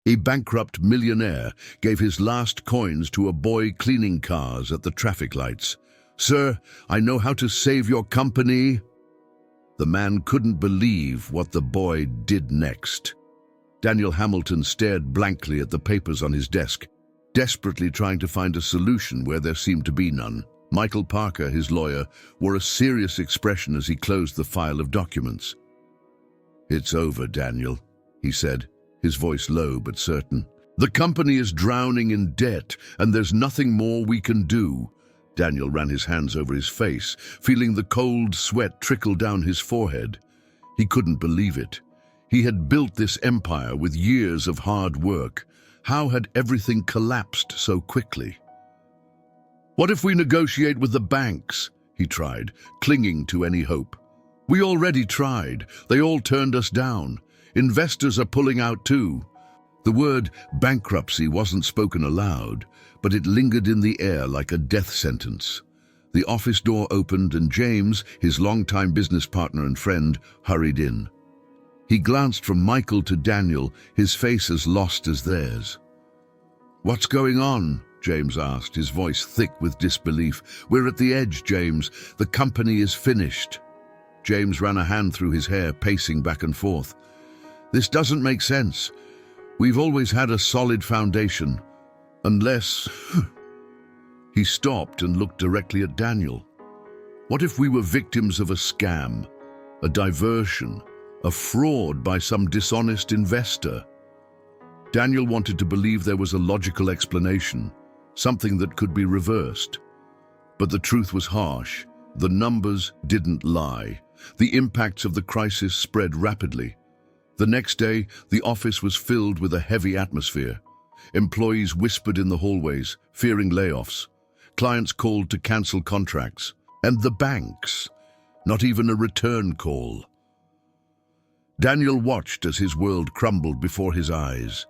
A bankrupt millionaire gave his last coins to a boy cleaning cars at the traffic lights. "Sir, I know how to save your company." The man couldn't believe what the boy did next. Daniel Hamilton stared blankly at the papers on his desk, desperately trying to find a solution where there seemed to be none. Michael Parker, his lawyer, wore a serious expression as he closed the file of documents. "It's over, Daniel," he said, his voice low but certain. "The company is drowning in debt, and there's nothing more we can do." Daniel ran his hands over his face, feeling the cold sweat trickle down his forehead. He couldn't believe it. He had built this empire with years of hard work. How had everything collapsed so quickly? "What if we negotiate with the banks?" he tried, clinging to any hope. "We already tried. They all turned us down. Investors are pulling out too." The word bankruptcy wasn't spoken aloud, but it lingered in the air like a death sentence. The office door opened and James, his longtime business partner and friend, hurried in. He glanced from Michael to Daniel, his face as lost as theirs. "What's going on?" James asked, his voice thick with disbelief. "We're at the edge, James. The company is finished." James ran a hand through his hair, pacing back and forth. "This doesn't make sense. We've always had a solid foundation. Unless..." He stopped and looked directly at Daniel. "What if we were victims of a scam, a diversion, a fraud by some dishonest investor?" Daniel wanted to believe there was a logical explanation, something that could be reversed. But the truth was harsh. The numbers didn't lie. The impacts of the crisis spread rapidly. The next day, the office was filled with a heavy atmosphere. Employees whispered in the hallways, fearing layoffs. Clients called to cancel contracts. And the banks, not even a return call. Daniel watched as his world crumbled before his eyes.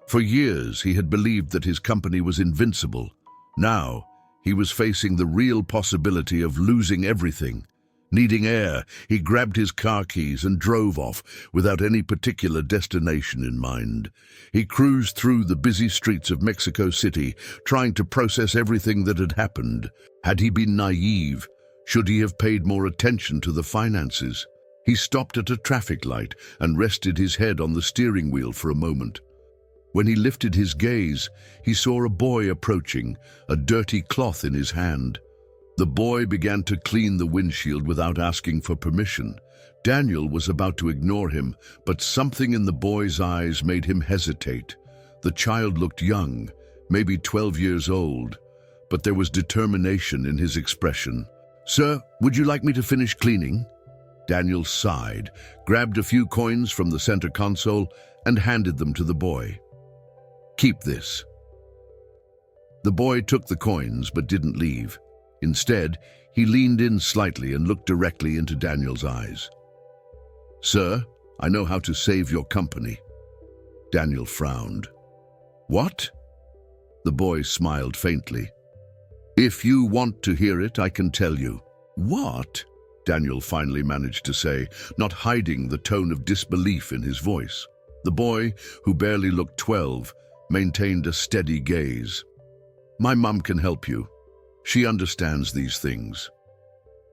For years, he had believed that his company was invincible. Now, he was facing the real possibility of losing everything. Needing air, he grabbed his car keys and drove off without any particular destination in mind. He cruised through the busy streets of Mexico City, trying to process everything that had happened. Had he been naive? Should he have paid more attention to the finances? He stopped at a traffic light and rested his head on the steering wheel for a moment. When he lifted his gaze, he saw a boy approaching, a dirty cloth in his hand. The boy began to clean the windshield without asking for permission. Daniel was about to ignore him, but something in the boy's eyes made him hesitate. The child looked young, maybe 12 years old, but there was determination in his expression. "Sir, would you like me to finish cleaning?" Daniel sighed, grabbed a few coins from the center console, and handed them to the boy. "Keep this." The boy took the coins but didn't leave. Instead, he leaned in slightly and looked directly into Daniel's eyes. "Sir, I know how to save your company." Daniel frowned. "What?" The boy smiled faintly. "If you want to hear it, I can tell you." "What?" Daniel finally managed to say, not hiding the tone of disbelief in his voice. The boy, who barely looked 12, maintained a steady gaze. "My mum can help you. She understands these things."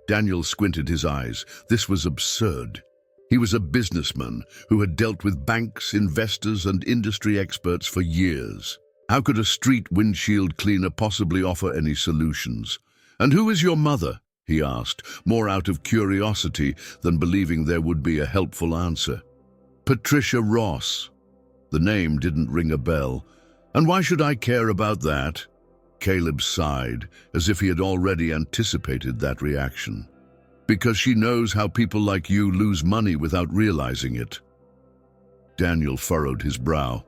Daniel squinted his eyes. This was absurd. He was a businessman who had dealt with banks, investors, and industry experts for years. How could a street windshield cleaner possibly offer any solutions? "And who is your mother?" he asked, more out of curiosity than believing there would be a helpful answer. "Patricia Ross." The name didn't ring a bell. "And why should I care about that?" Caleb sighed, as if he had already anticipated that reaction. "Because she knows how people like you lose money without realizing it." Daniel furrowed his brow.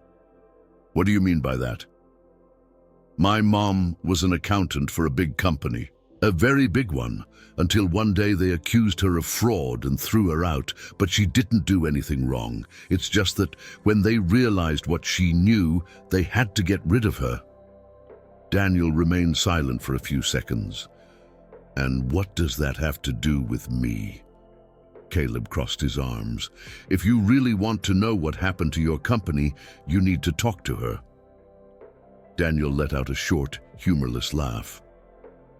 "What do you mean by that?" "My mom was an accountant for a big company, a very big one, until one day they accused her of fraud and threw her out, but she didn't do anything wrong. It's just that when they realized what she knew, they had to get rid of her." Daniel remained silent for a few seconds. "And what does that have to do with me?" Caleb crossed his arms. If you really want to know what happened to your company, you need to talk to her. Daniel let out a short, humorless laugh.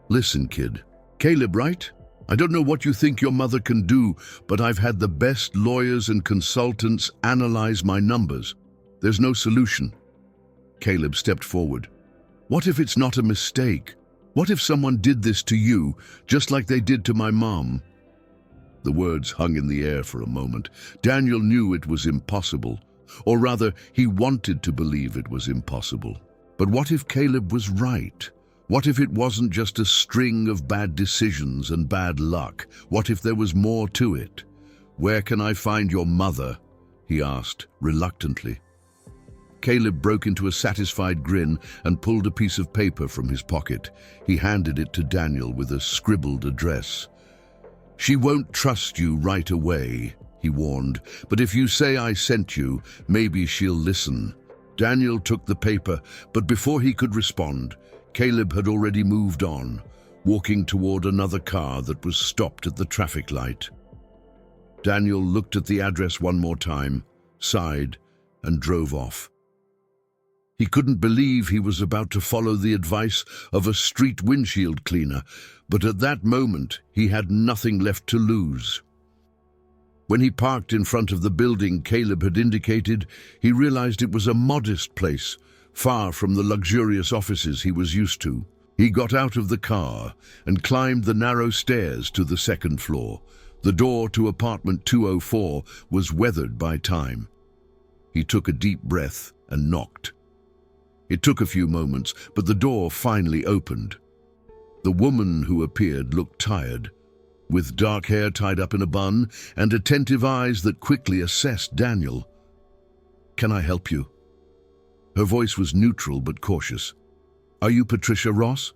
Listen, kid. Caleb, right? I don't know what you think your mother can do, but I've had the best lawyers and consultants analyze my numbers. There's no solution. Caleb stepped forward. What if it's not a mistake? What if someone did this to you, just like they did to my mom? The words hung in the air for a moment. Daniel knew it was impossible, or rather, he wanted to believe it was impossible. But what if Caleb was right? What if it wasn't just a string of bad decisions and bad luck? What if there was more to it? Where can I find your mother? He asked, reluctantly. Caleb broke into a satisfied grin and pulled a piece of paper from his pocket. He handed it to Daniel with a scribbled address. She won't trust you right away, he warned, but if you say I sent you, maybe she'll listen. Daniel took the paper, but before he could respond, Caleb had already moved on, walking toward another car that was stopped at the traffic light. Daniel looked at the address one more time, sighed, and drove off. He couldn't believe he was about to follow the advice of a street windshield cleaner, but at that moment he had nothing left to lose. When he parked in front of the building Caleb had indicated, he realized it was a modest place, far from the luxurious offices he was used to. He got out of the car and climbed the narrow stairs to the second floor. The door to apartment 204 was weathered by time. He took a deep breath and knocked. It took a few moments, but the door finally opened. The woman who appeared looked tired, with dark hair tied up in a bun and attentive eyes that quickly assessed Daniel. "Can I help you?" Her voice was neutral but cautious. "Are you Patricia Ross?"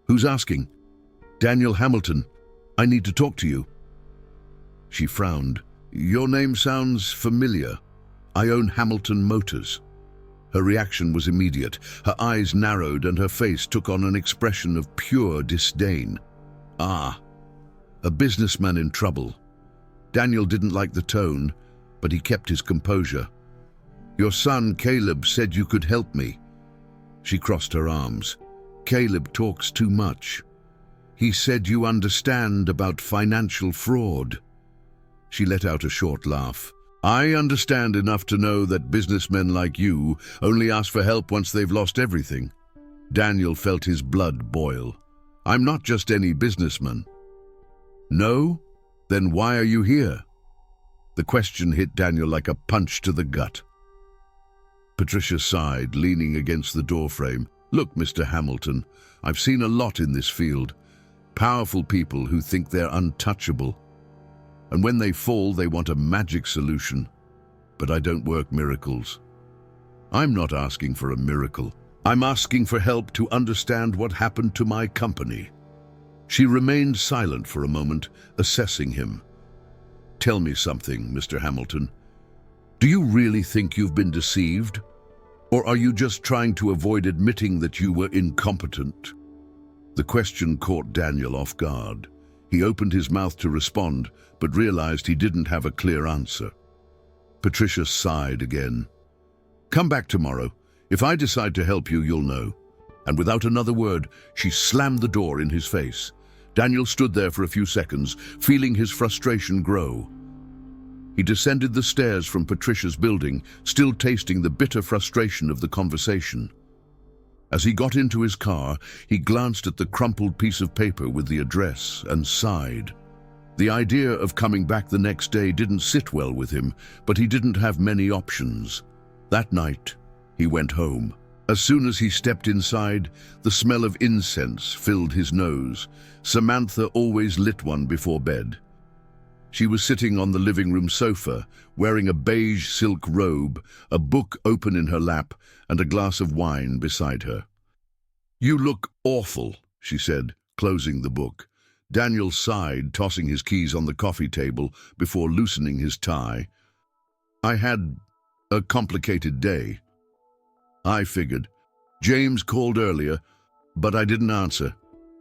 "Who's asking?" "Daniel Hamilton. I need to talk to you." She frowned. "Your name sounds familiar. I own Hamilton Motors." Her reaction was immediate. Her eyes narrowed and her face took on an expression of pure disdain. "Ah, a businessman in trouble." Daniel didn't like the tone, but he kept his composure. "Your son, Caleb, said you could help me." She crossed her arms. "Caleb talks too much. He said you understand about financial fraud." She let out a short laugh. "I understand enough to know that businessmen like you only ask for help once they've lost everything." Daniel felt his blood boil. "I'm not just any businessman." "No? Then why are you here?" The question hit Daniel like a punch to the gut. Patricia sighed, leaning against the doorframe. "Look, Mr. Hamilton, I've seen a lot in this field. Powerful people who think they're untouchable. And when they fall, they want a magic solution. But I don't work miracles. I'm not asking for a miracle. I'm asking for help to understand what happened to my company." She remained silent for a moment, assessing him. "Tell me something, Mr. Hamilton. Do you really think you've been deceived? Or are you just trying to avoid admitting that you were incompetent?" The question caught Daniel off guard. He opened his mouth to respond, but realized he didn't have a clear answer. Patricia sighed again. "Come back tomorrow. If I decide to help you, you'll know." And without another word, she slammed the door in his face. Daniel stood there for a few seconds, feeling his frustration grow. He descended the stairs from Patricia's building, still tasting the bitter frustration of the conversation. As he got into his car, he glanced at the crumpled piece of paper with the address and sighed. The idea of coming back the next day didn't sit well with him, but he didn't have many options. That night, he went home. As soon as he stepped inside, the smell of incense filled his nose. Samantha always lit one before bed. She was sitting on the living room sofa, wearing a beige silk robe, a book open in her lap, and a glass of wine beside her. "You look awful," she said, closing the book. Daniel sighed, tossing his keys on the coffee table before loosening his tie. "I had a complicated day." "I figured. James called earlier, but I didn't answer.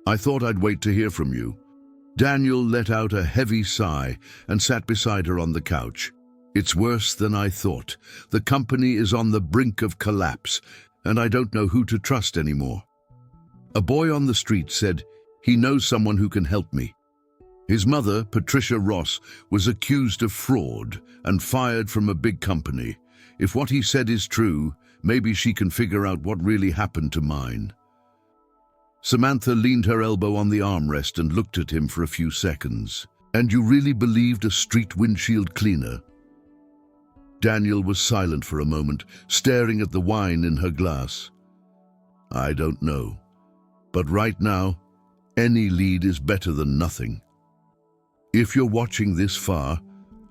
I thought I'd wait to hear from you." Daniel let out a heavy sigh and sat beside her on the couch. It's worse than I thought. The company is on the brink of collapse, and I don't know who to trust anymore. A boy on the street said he knows someone who can help me. His mother, Patricia Ross, was accused of fraud and fired from a big company. If what he said is true, maybe she can figure out what really happened to mine. Samantha leaned her elbow on the armrest and looked at him for a few seconds. And you really believed a street windshield cleaner? Daniel was silent for a moment, staring at the wine in her glass. I don't know. But right now, any lead is better than nothing. If you're watching this far,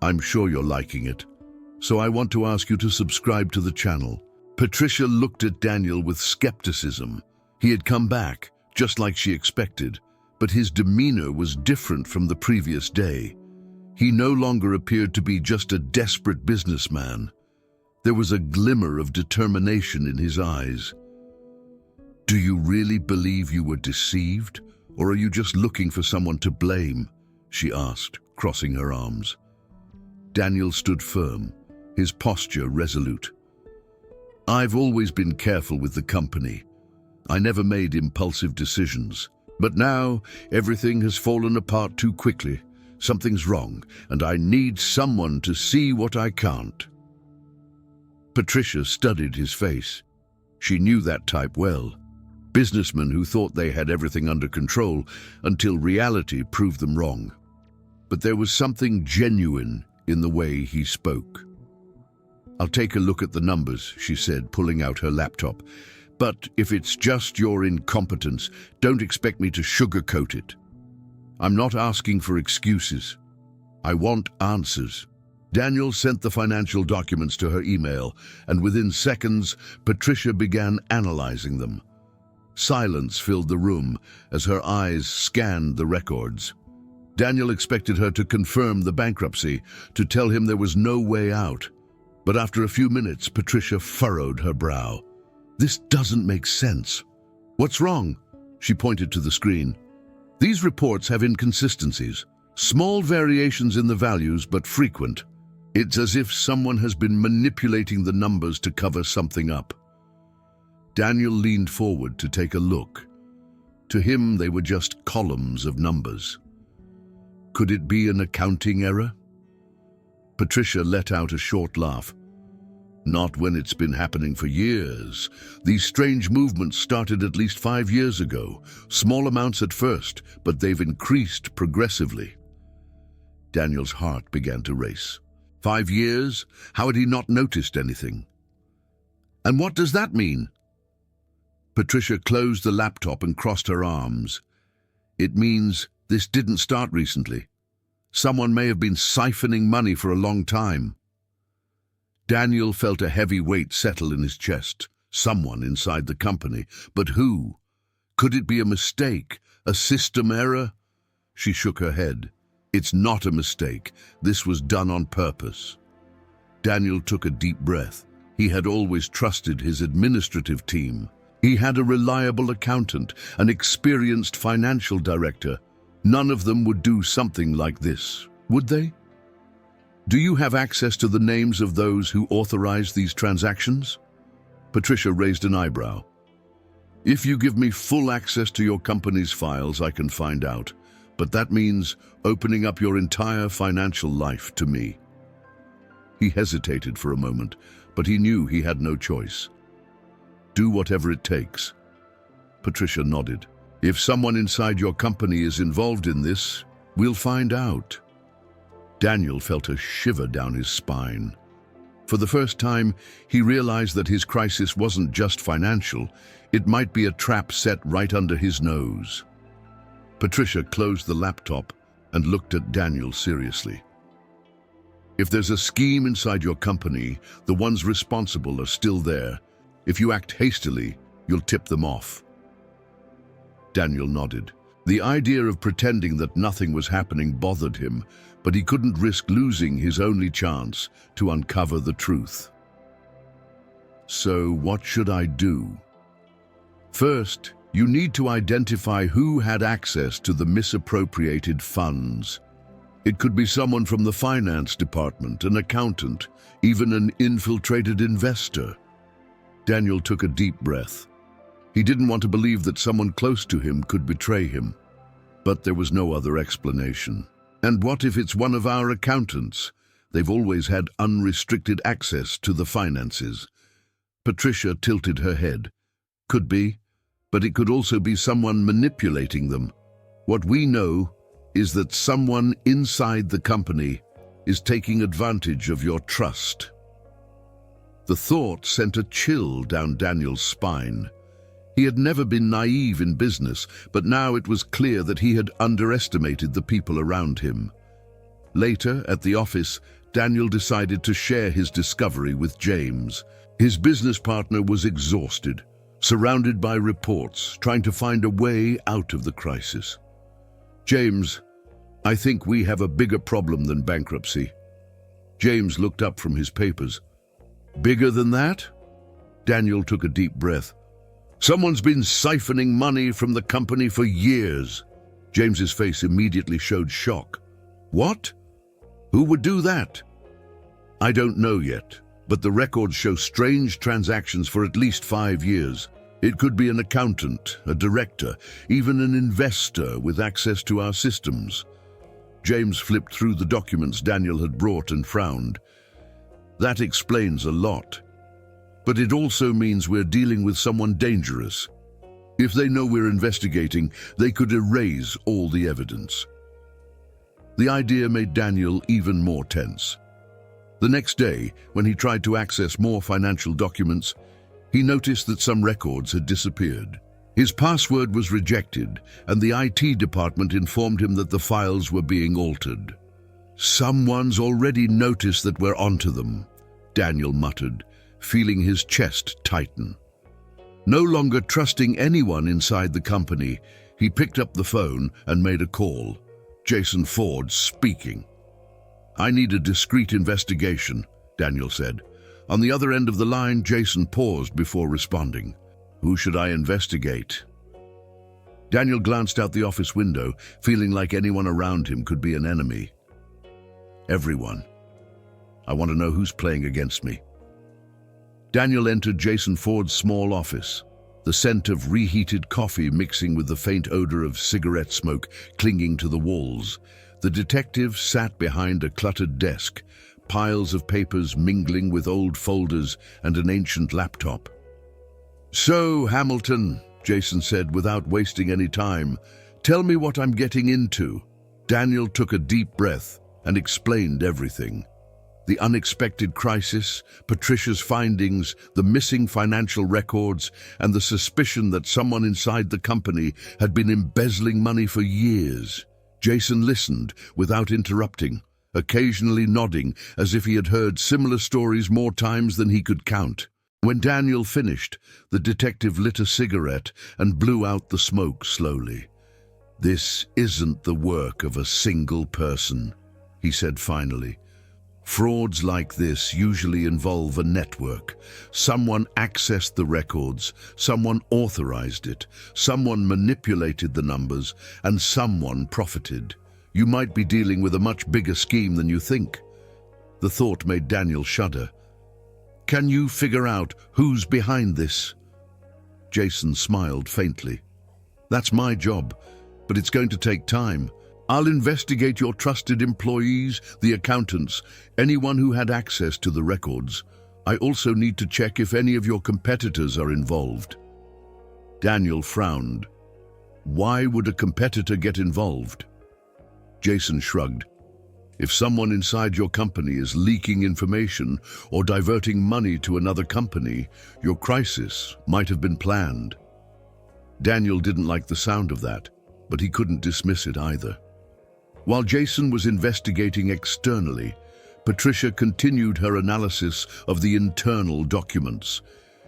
I'm sure you're liking it. So I want to ask you to subscribe to the channel. Patricia looked at Daniel with skepticism. He had come back, just like she expected, but his demeanor was different from the previous day. He no longer appeared to be just a desperate businessman. There was a glimmer of determination in his eyes. Do you really believe you were deceived, or are you just looking for someone to blame? She asked, crossing her arms. Daniel stood firm, his posture resolute. I've always been careful with the company. I never made impulsive decisions. But now, everything has fallen apart too quickly. Something's wrong, and I need someone to see what I can't. Patricia studied his face. She knew that type well. Businessmen who thought they had everything under control until reality proved them wrong. But there was something genuine in the way he spoke. I'll take a look at the numbers, she said, pulling out her laptop. But if it's just your incompetence, don't expect me to sugarcoat it. I'm not asking for excuses. I want answers. Daniel sent the financial documents to her email, and within seconds, Patricia began analyzing them. Silence filled the room as her eyes scanned the records. Daniel expected her to confirm the bankruptcy, to tell him there was no way out. But after a few minutes, Patricia furrowed her brow. This doesn't make sense. What's wrong? She pointed to the screen. These reports have inconsistencies. Small variations in the values, but frequent. It's as if someone has been manipulating the numbers to cover something up. Daniel leaned forward to take a look. To him, they were just columns of numbers. Could it be an accounting error? Patricia let out a short laugh. Not when it's been happening for years. These strange movements started at least 5 years ago. Small amounts at first, but they've increased progressively. Daniel's heart began to race. 5 years? How had he not noticed anything? And what does that mean? Patricia closed the laptop and crossed her arms. It means this didn't start recently. Someone may have been siphoning money for a long time. Daniel felt a heavy weight settle in his chest. Someone inside the company. But who? Could it be a mistake? A system error? She shook her head. It's not a mistake. This was done on purpose. Daniel took a deep breath. He had always trusted his administrative team. He had a reliable accountant, an experienced financial director. None of them would do something like this, would they? Do you have access to the names of those who authorized these transactions? Patricia raised an eyebrow. If you give me full access to your company's files, I can find out. But that means opening up your entire financial life to me. He hesitated for a moment, but he knew he had no choice. Do whatever it takes. Patricia nodded. If someone inside your company is involved in this, we'll find out. Daniel felt a shiver down his spine. For the first time, he realized that his crisis wasn't just financial. It might be a trap set right under his nose. Patricia closed the laptop and looked at Daniel seriously. If there's a scheme inside your company, the ones responsible are still there. If you act hastily, you'll tip them off. Daniel nodded. The idea of pretending that nothing was happening bothered him, but he couldn't risk losing his only chance to uncover the truth. So what should I do? First, You need to identify who had access to the misappropriated funds. It could be someone from the finance department, an accountant, even an infiltrated investor. Daniel took a deep breath. He didn't want to believe that someone close to him could betray him. But there was no other explanation. And what if it's one of our accountants? They've always had unrestricted access to the finances. Patricia tilted her head. Could be, but it could also be someone manipulating them. What we know is that someone inside the company is taking advantage of your trust. The thought sent a chill down Daniel's spine. He had never been naive in business, but now it was clear that he had underestimated the people around him. Later, at the office, Daniel decided to share his discovery with James. His business partner was exhausted, surrounded by reports, trying to find a way out of the crisis. James, I think we have a bigger problem than bankruptcy. James looked up from his papers. Bigger than that? Daniel took a deep breath. Someone's been siphoning money from the company for years. James's face immediately showed shock. What? Who would do that? I don't know yet, but the records show strange transactions for at least 5 years. It could be an accountant, a director, even an investor with access to our systems. James flipped through the documents Daniel had brought and frowned. That explains a lot. But it also means we're dealing with someone dangerous. If they know we're investigating, they could erase all the evidence. The idea made Daniel even more tense. The next day, when he tried to access more financial documents, he noticed that some records had disappeared. His password was rejected, and the IT department informed him that the files were being altered. Someone's already noticed that we're onto them, Daniel muttered, feeling his chest tighten. No longer trusting anyone inside the company, he picked up the phone and made a call. Jason Ford speaking. I need a discreet investigation, Daniel said. On the other end of the line, Jason paused before responding. Who should I investigate? Daniel glanced out the office window, feeling like anyone around him could be an enemy. Everyone. I want to know who's playing against me. Daniel entered Jason Ford's small office, the scent of reheated coffee mixing with the faint odor of cigarette smoke clinging to the walls. The detective sat behind a cluttered desk, piles of papers mingling with old folders and an ancient laptop. So, Hamilton, Jason said without wasting any time, tell me what I'm getting into. Daniel took a deep breath and explained everything. The unexpected crisis, Patricia's findings, the missing financial records, and the suspicion that someone inside the company had been embezzling money for years. Jason listened without interrupting, occasionally nodding as if he had heard similar stories more times than he could count. When Daniel finished, the detective lit a cigarette and blew out the smoke slowly. This isn't the work of a single person, he said finally. Frauds like this usually involve a network. Someone accessed the records, someone authorized it, someone manipulated the numbers, and someone profited. You might be dealing with a much bigger scheme than you think. The thought made Daniel shudder. Can you figure out who's behind this? Jason smiled faintly. That's my job, but it's going to take time. I'll investigate your trusted employees, the accountants, anyone who had access to the records. I also need to check if any of your competitors are involved. Daniel frowned. Why would a competitor get involved? Jason shrugged. If someone inside your company is leaking information or diverting money to another company, your crisis might have been planned. Daniel didn't like the sound of that, but he couldn't dismiss it either. While Jason was investigating externally, Patricia continued her analysis of the internal documents.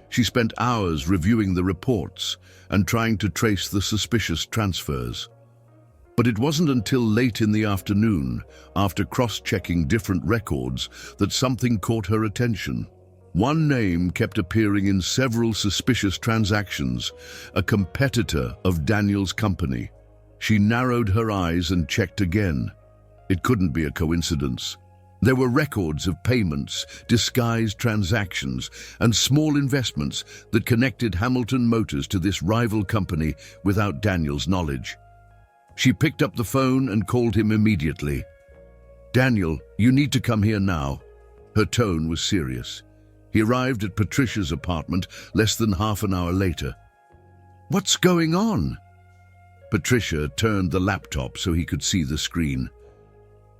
She spent hours reviewing the reports and trying to trace the suspicious transfers. But it wasn't until late in the afternoon, after cross-checking different records, that something caught her attention. One name kept appearing in several suspicious transactions, a competitor of Daniel's company. She narrowed her eyes and checked again. It couldn't be a coincidence. There were records of payments, disguised transactions, and small investments that connected Hamilton Motors to this rival company without Daniel's knowledge. She picked up the phone and called him immediately. "Daniel, you need to come here now." Her tone was serious. He arrived at Patricia's apartment less than half an hour later. "What's going on?" Patricia turned the laptop so he could see the screen.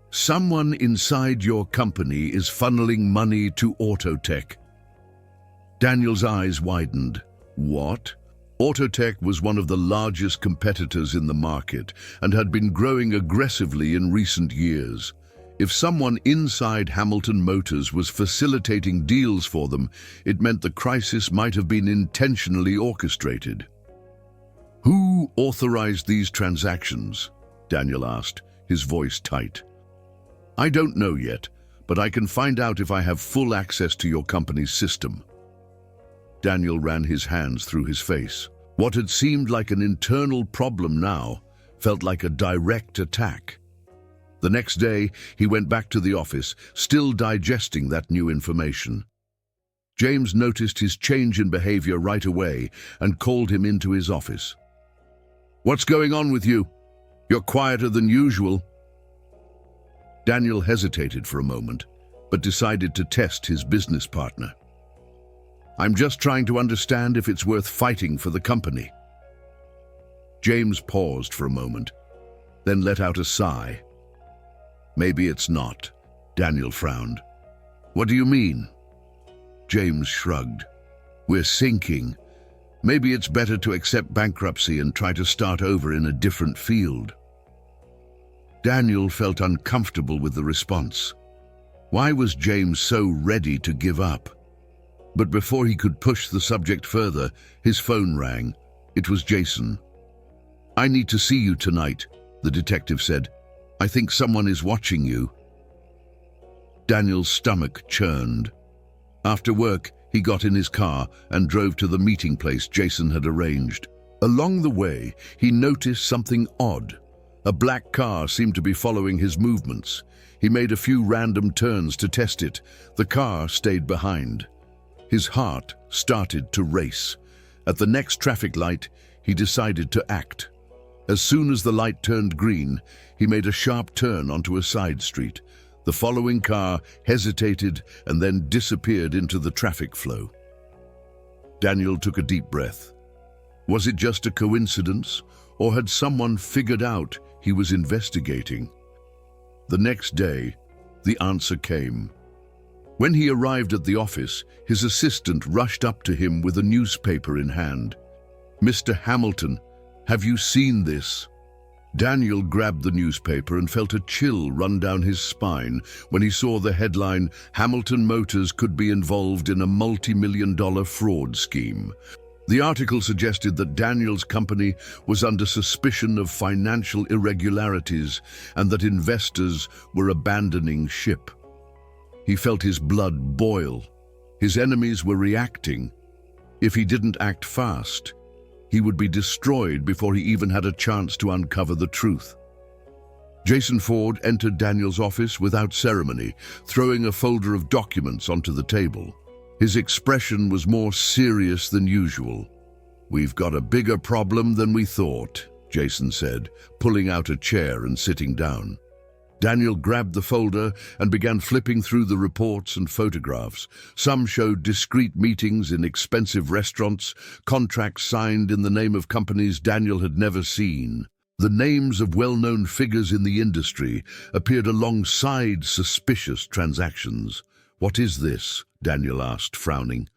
"Someone inside your company is funneling money to Autotech." Daniel's eyes widened. What? Autotech was one of the largest competitors in the market and had been growing aggressively in recent years. If someone inside Hamilton Motors was facilitating deals for them, it meant the crisis might have been intentionally orchestrated. "Who authorized these transactions?" Daniel asked, his voice tight. "I don't know yet, but I can find out if I have full access to your company's system." Daniel ran his hands through his face. What had seemed like an internal problem now felt like a direct attack. The next day, he went back to the office, still digesting that new information. James noticed his change in behavior right away and called him into his office. "What's going on with you? You're quieter than usual." Daniel hesitated for a moment, but decided to test his business partner. "I'm just trying to understand if it's worth fighting for the company." James paused for a moment, then let out a sigh. "Maybe it's not." Daniel frowned. "What do you mean?" James shrugged. "We're sinking. Maybe it's better to accept bankruptcy and try to start over in a different field." Daniel felt uncomfortable with the response. Why was James so ready to give up? But before he could push the subject further, his phone rang. It was Jason. "I need to see you tonight," the detective said. "I think someone is watching you." Daniel's stomach churned. After work, he got in his car and drove to the meeting place Jason had arranged. Along the way, he noticed something odd. A black car seemed to be following his movements. He made a few random turns to test it. The car stayed behind. His heart started to race. At the next traffic light, he decided to act. As soon as the light turned green, he made a sharp turn onto a side street. The following car hesitated and then disappeared into the traffic flow. Daniel took a deep breath. Was it just a coincidence, or had someone figured out he was investigating? The next day, the answer came. When he arrived at the office, his assistant rushed up to him with a newspaper in hand. "Mr. Hamilton, have you seen this?" Daniel grabbed the newspaper and felt a chill run down his spine when he saw the headline, "Hamilton Motors could be involved in a multi-million-dollar fraud scheme." The article suggested that Daniel's company was under suspicion of financial irregularities and that investors were abandoning ship. He felt his blood boil. His enemies were reacting. If he didn't act fast, he would be destroyed before he even had a chance to uncover the truth. Jason Ford entered Daniel's office without ceremony, throwing a folder of documents onto the table. His expression was more serious than usual. "We've got a bigger problem than we thought," Jason said, pulling out a chair and sitting down. Daniel grabbed the folder and began flipping through the reports and photographs. Some showed discreet meetings in expensive restaurants, contracts signed in the name of companies Daniel had never seen. The names of well-known figures in the industry appeared alongside suspicious transactions. "What is this?" Daniel asked, frowning.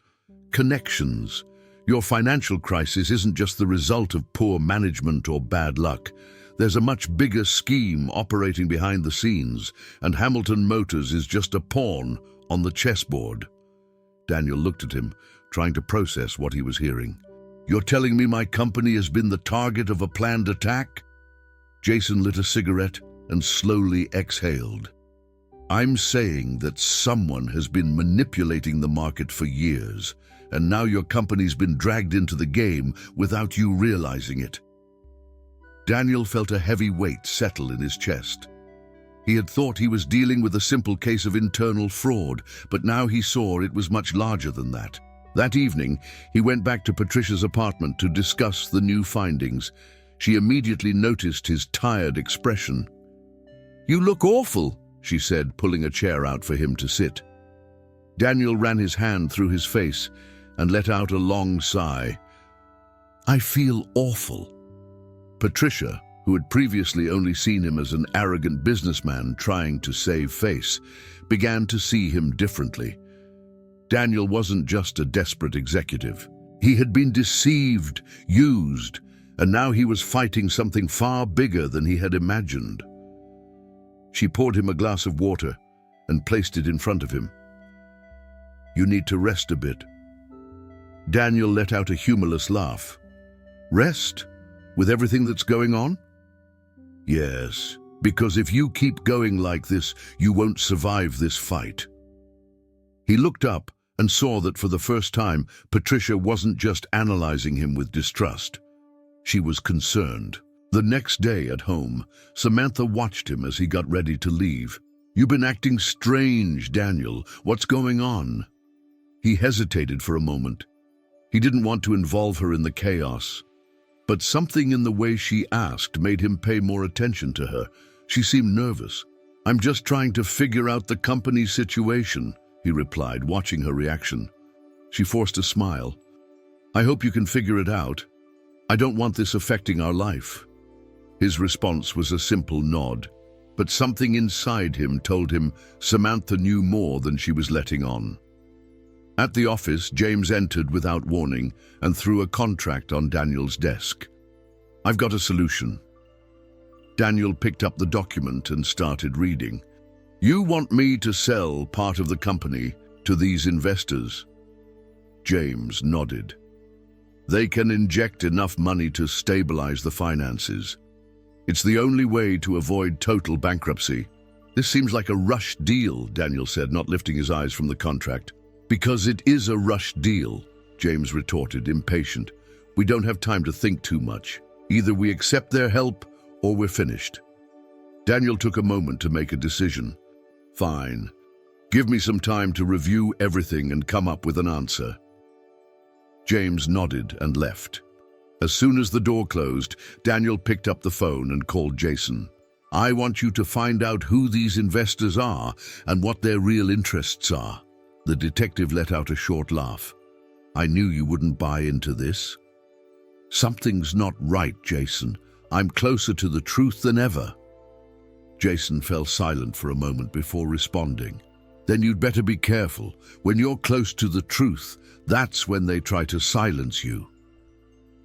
"Connections. Your financial crisis isn't just the result of poor management or bad luck. There's a much bigger scheme operating behind the scenes, and Hamilton Motors is just a pawn on the chessboard." Daniel looked at him, trying to process what he was hearing. "You're telling me my company has been the target of a planned attack?" Jason lit a cigarette and slowly exhaled. I'm saying that someone has been manipulating the market for years, and now your company's been dragged into the game without you realizing it. Daniel felt a heavy weight settle in his chest. He had thought he was dealing with a simple case of internal fraud, but now he saw it was much larger than that. That evening, he went back to Patricia's apartment to discuss the new findings. She immediately noticed his tired expression. "You look awful," she said, pulling a chair out for him to sit. Daniel ran his hand through his face and let out a long sigh. "I feel awful." Patricia, who had previously only seen him as an arrogant businessman trying to save face, began to see him differently. Daniel wasn't just a desperate executive. He had been deceived, used, and now he was fighting something far bigger than he had imagined. She poured him a glass of water and placed it in front of him. "You need to rest a bit." Daniel let out a humorless laugh. "Rest? With everything that's going on?" "Yes, because if you keep going like this, you won't survive this fight." He looked up and saw that for the first time, Patricia wasn't just analyzing him with distrust. She was concerned. The next day at home, Samantha watched him as he got ready to leave. "You've been acting strange, Daniel. What's going on?" He hesitated for a moment. He didn't want to involve her in the chaos. But something in the way she asked made him pay more attention to her. She seemed nervous. "I'm just trying to figure out the company's situation," he replied, watching her reaction. She forced a smile. "I hope you can figure it out. I don't want this affecting our life." His response was a simple nod, but something inside him told him Samantha knew more than she was letting on. At the office, James entered without warning and threw a contract on Daniel's desk. "I've got a solution." Daniel picked up the document and started reading. "You want me to sell part of the company to these investors?" James nodded. "They can inject enough money to stabilize the finances. It's the only way to avoid total bankruptcy." "This seems like a rush deal," Daniel said, not lifting his eyes from the contract. "Because it is a rush deal," James retorted, impatient. "We don't have time to think too much. Either we accept their help or we're finished." Daniel took a moment to make a decision. "Fine. Give me some time to review everything and come up with an answer." James nodded and left. As soon as the door closed, Daniel picked up the phone and called Jason. "I want you to find out who these investors are and what their real interests are." The detective let out a short laugh. "I knew you wouldn't buy into this." "Something's not right, Jason. I'm closer to the truth than ever." Jason fell silent for a moment before responding. "Then you'd better be careful. When you're close to the truth, that's when they try to silence you."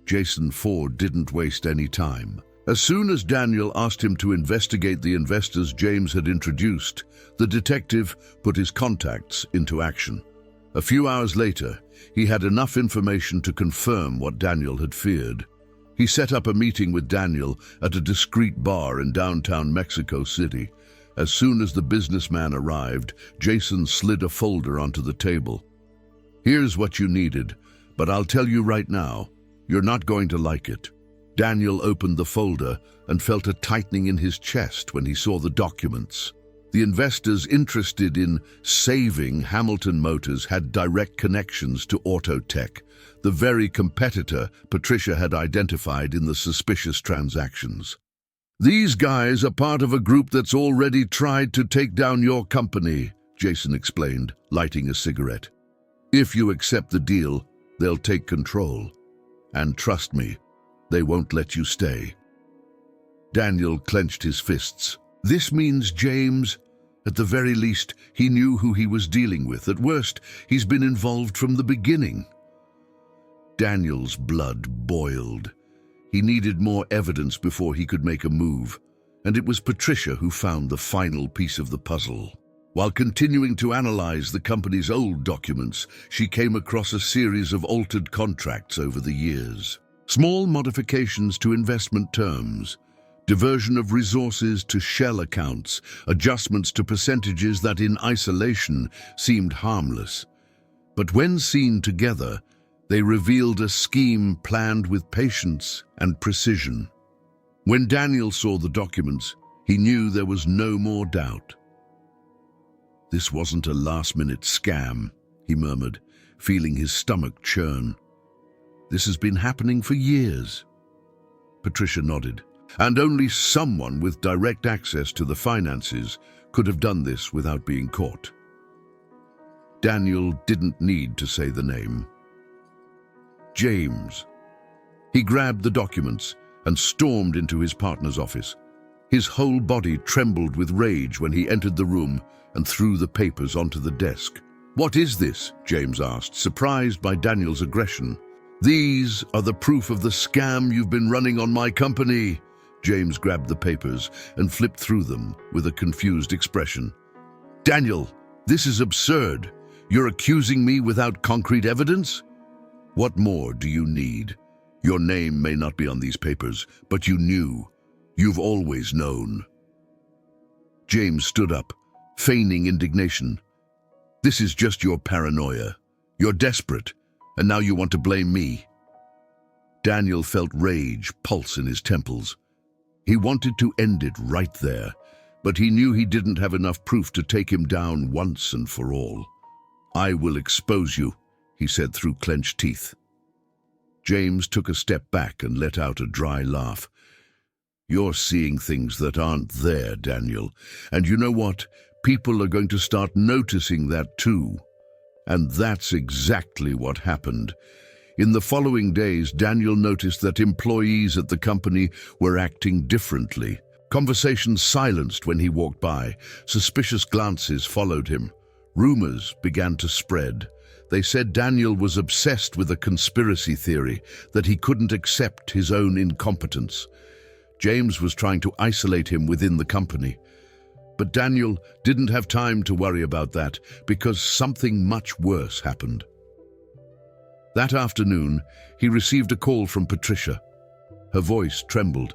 Jason Ford didn't waste any time. As soon as Daniel asked him to investigate the investors James had introduced, the detective put his contacts into action. A few hours later, he had enough information to confirm what Daniel had feared. He set up a meeting with Daniel at a discreet bar in downtown Mexico City. As soon as the businessman arrived, Jason slid a folder onto the table. "Here's what you needed, but I'll tell you right now, you're not going to like it." Daniel opened the folder and felt a tightening in his chest when he saw the documents. The investors interested in saving Hamilton Motors had direct connections to Autotech, the very competitor Patricia had identified in the suspicious transactions. "These guys are part of a group that's already tried to take down your company," Jason explained, lighting a cigarette. "If you accept the deal, they'll take control. And trust me, they won't let you stay." Daniel clenched his fists. This means James, at the very least, he knew who he was dealing with. At worst, he's been involved from the beginning. Daniel's blood boiled. He needed more evidence before he could make a move, and it was Patricia who found the final piece of the puzzle. While continuing to analyze the company's old documents, she came across a series of altered contracts over the years. Small modifications to investment terms, Diversion of resources to shell accounts, adjustments to percentages that in isolation seemed harmless. But when seen together, they revealed a scheme planned with patience and precision. When Daniel saw the documents, he knew there was no more doubt. "This wasn't a last-minute scam," he murmured, feeling his stomach churn. "This has been happening for years." Patricia nodded. "And only someone with direct access to the finances could have done this without being caught." Daniel didn't need to say the name. James. He grabbed the documents and stormed into his partner's office. His whole body trembled with rage when he entered the room and threw the papers onto the desk. "What is this?" James asked, surprised by Daniel's aggression. "These are the proof of the scam you've been running on my company." James grabbed the papers and flipped through them with a confused expression. "Daniel, this is absurd. You're accusing me without concrete evidence? What more do you need? Your name may not be on these papers, but you knew. You've always known." James stood up, feigning indignation. "This is just your paranoia. You're desperate, and now you want to blame me." Daniel felt rage pulse in his temples. He wanted to end it right there, but he knew he didn't have enough proof to take him down once and for all. "I will expose you," he said through clenched teeth. James took a step back and let out a dry laugh. "You're seeing things that aren't there, Daniel. And you know what? People are going to start noticing that too." And that's exactly what happened. In the following days, Daniel noticed that employees at the company were acting differently. Conversations silenced when he walked by. Suspicious glances followed him. Rumors began to spread. They said Daniel was obsessed with a conspiracy theory, that he couldn't accept his own incompetence. James was trying to isolate him within the company. But Daniel didn't have time to worry about that, because something much worse happened. That afternoon, he received a call from Patricia. Her voice trembled.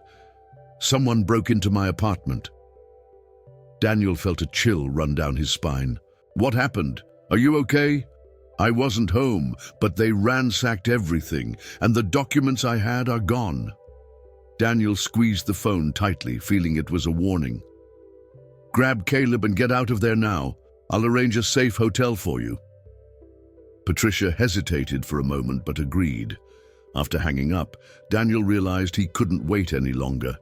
"Someone broke into my apartment." Daniel felt a chill run down his spine. "What happened? Are you okay?" "I wasn't home, but they ransacked everything, and the documents I had are gone." Daniel squeezed the phone tightly, feeling it was a warning. "Grab Caleb and get out of there now. I'll arrange a safe hotel for you." Patricia hesitated for a moment but agreed. After hanging up, Daniel realized he couldn't wait any longer.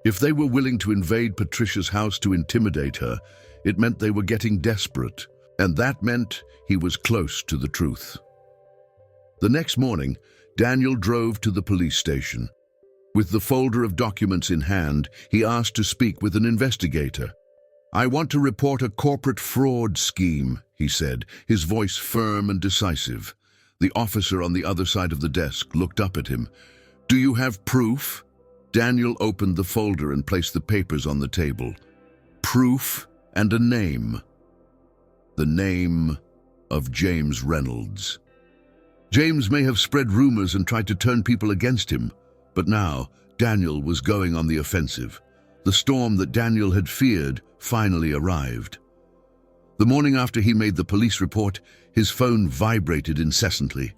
If they were willing to invade Patricia's house to intimidate her, it meant they were getting desperate, and that meant he was close to the truth. The next morning, Daniel drove to the police station. With the folder of documents in hand, he asked to speak with an investigator. "I want to report a corporate fraud scheme," he said, his voice firm and decisive. The officer on the other side of the desk looked up at him. "Do you have proof?" Daniel opened the folder and placed the papers on the table. Proof and a name. The name of James Reynolds. James may have spread rumors and tried to turn people against him, but now Daniel was going on the offensive. The storm that Daniel had feared finally arrived. The morning after he made the police report, his phone vibrated incessantly.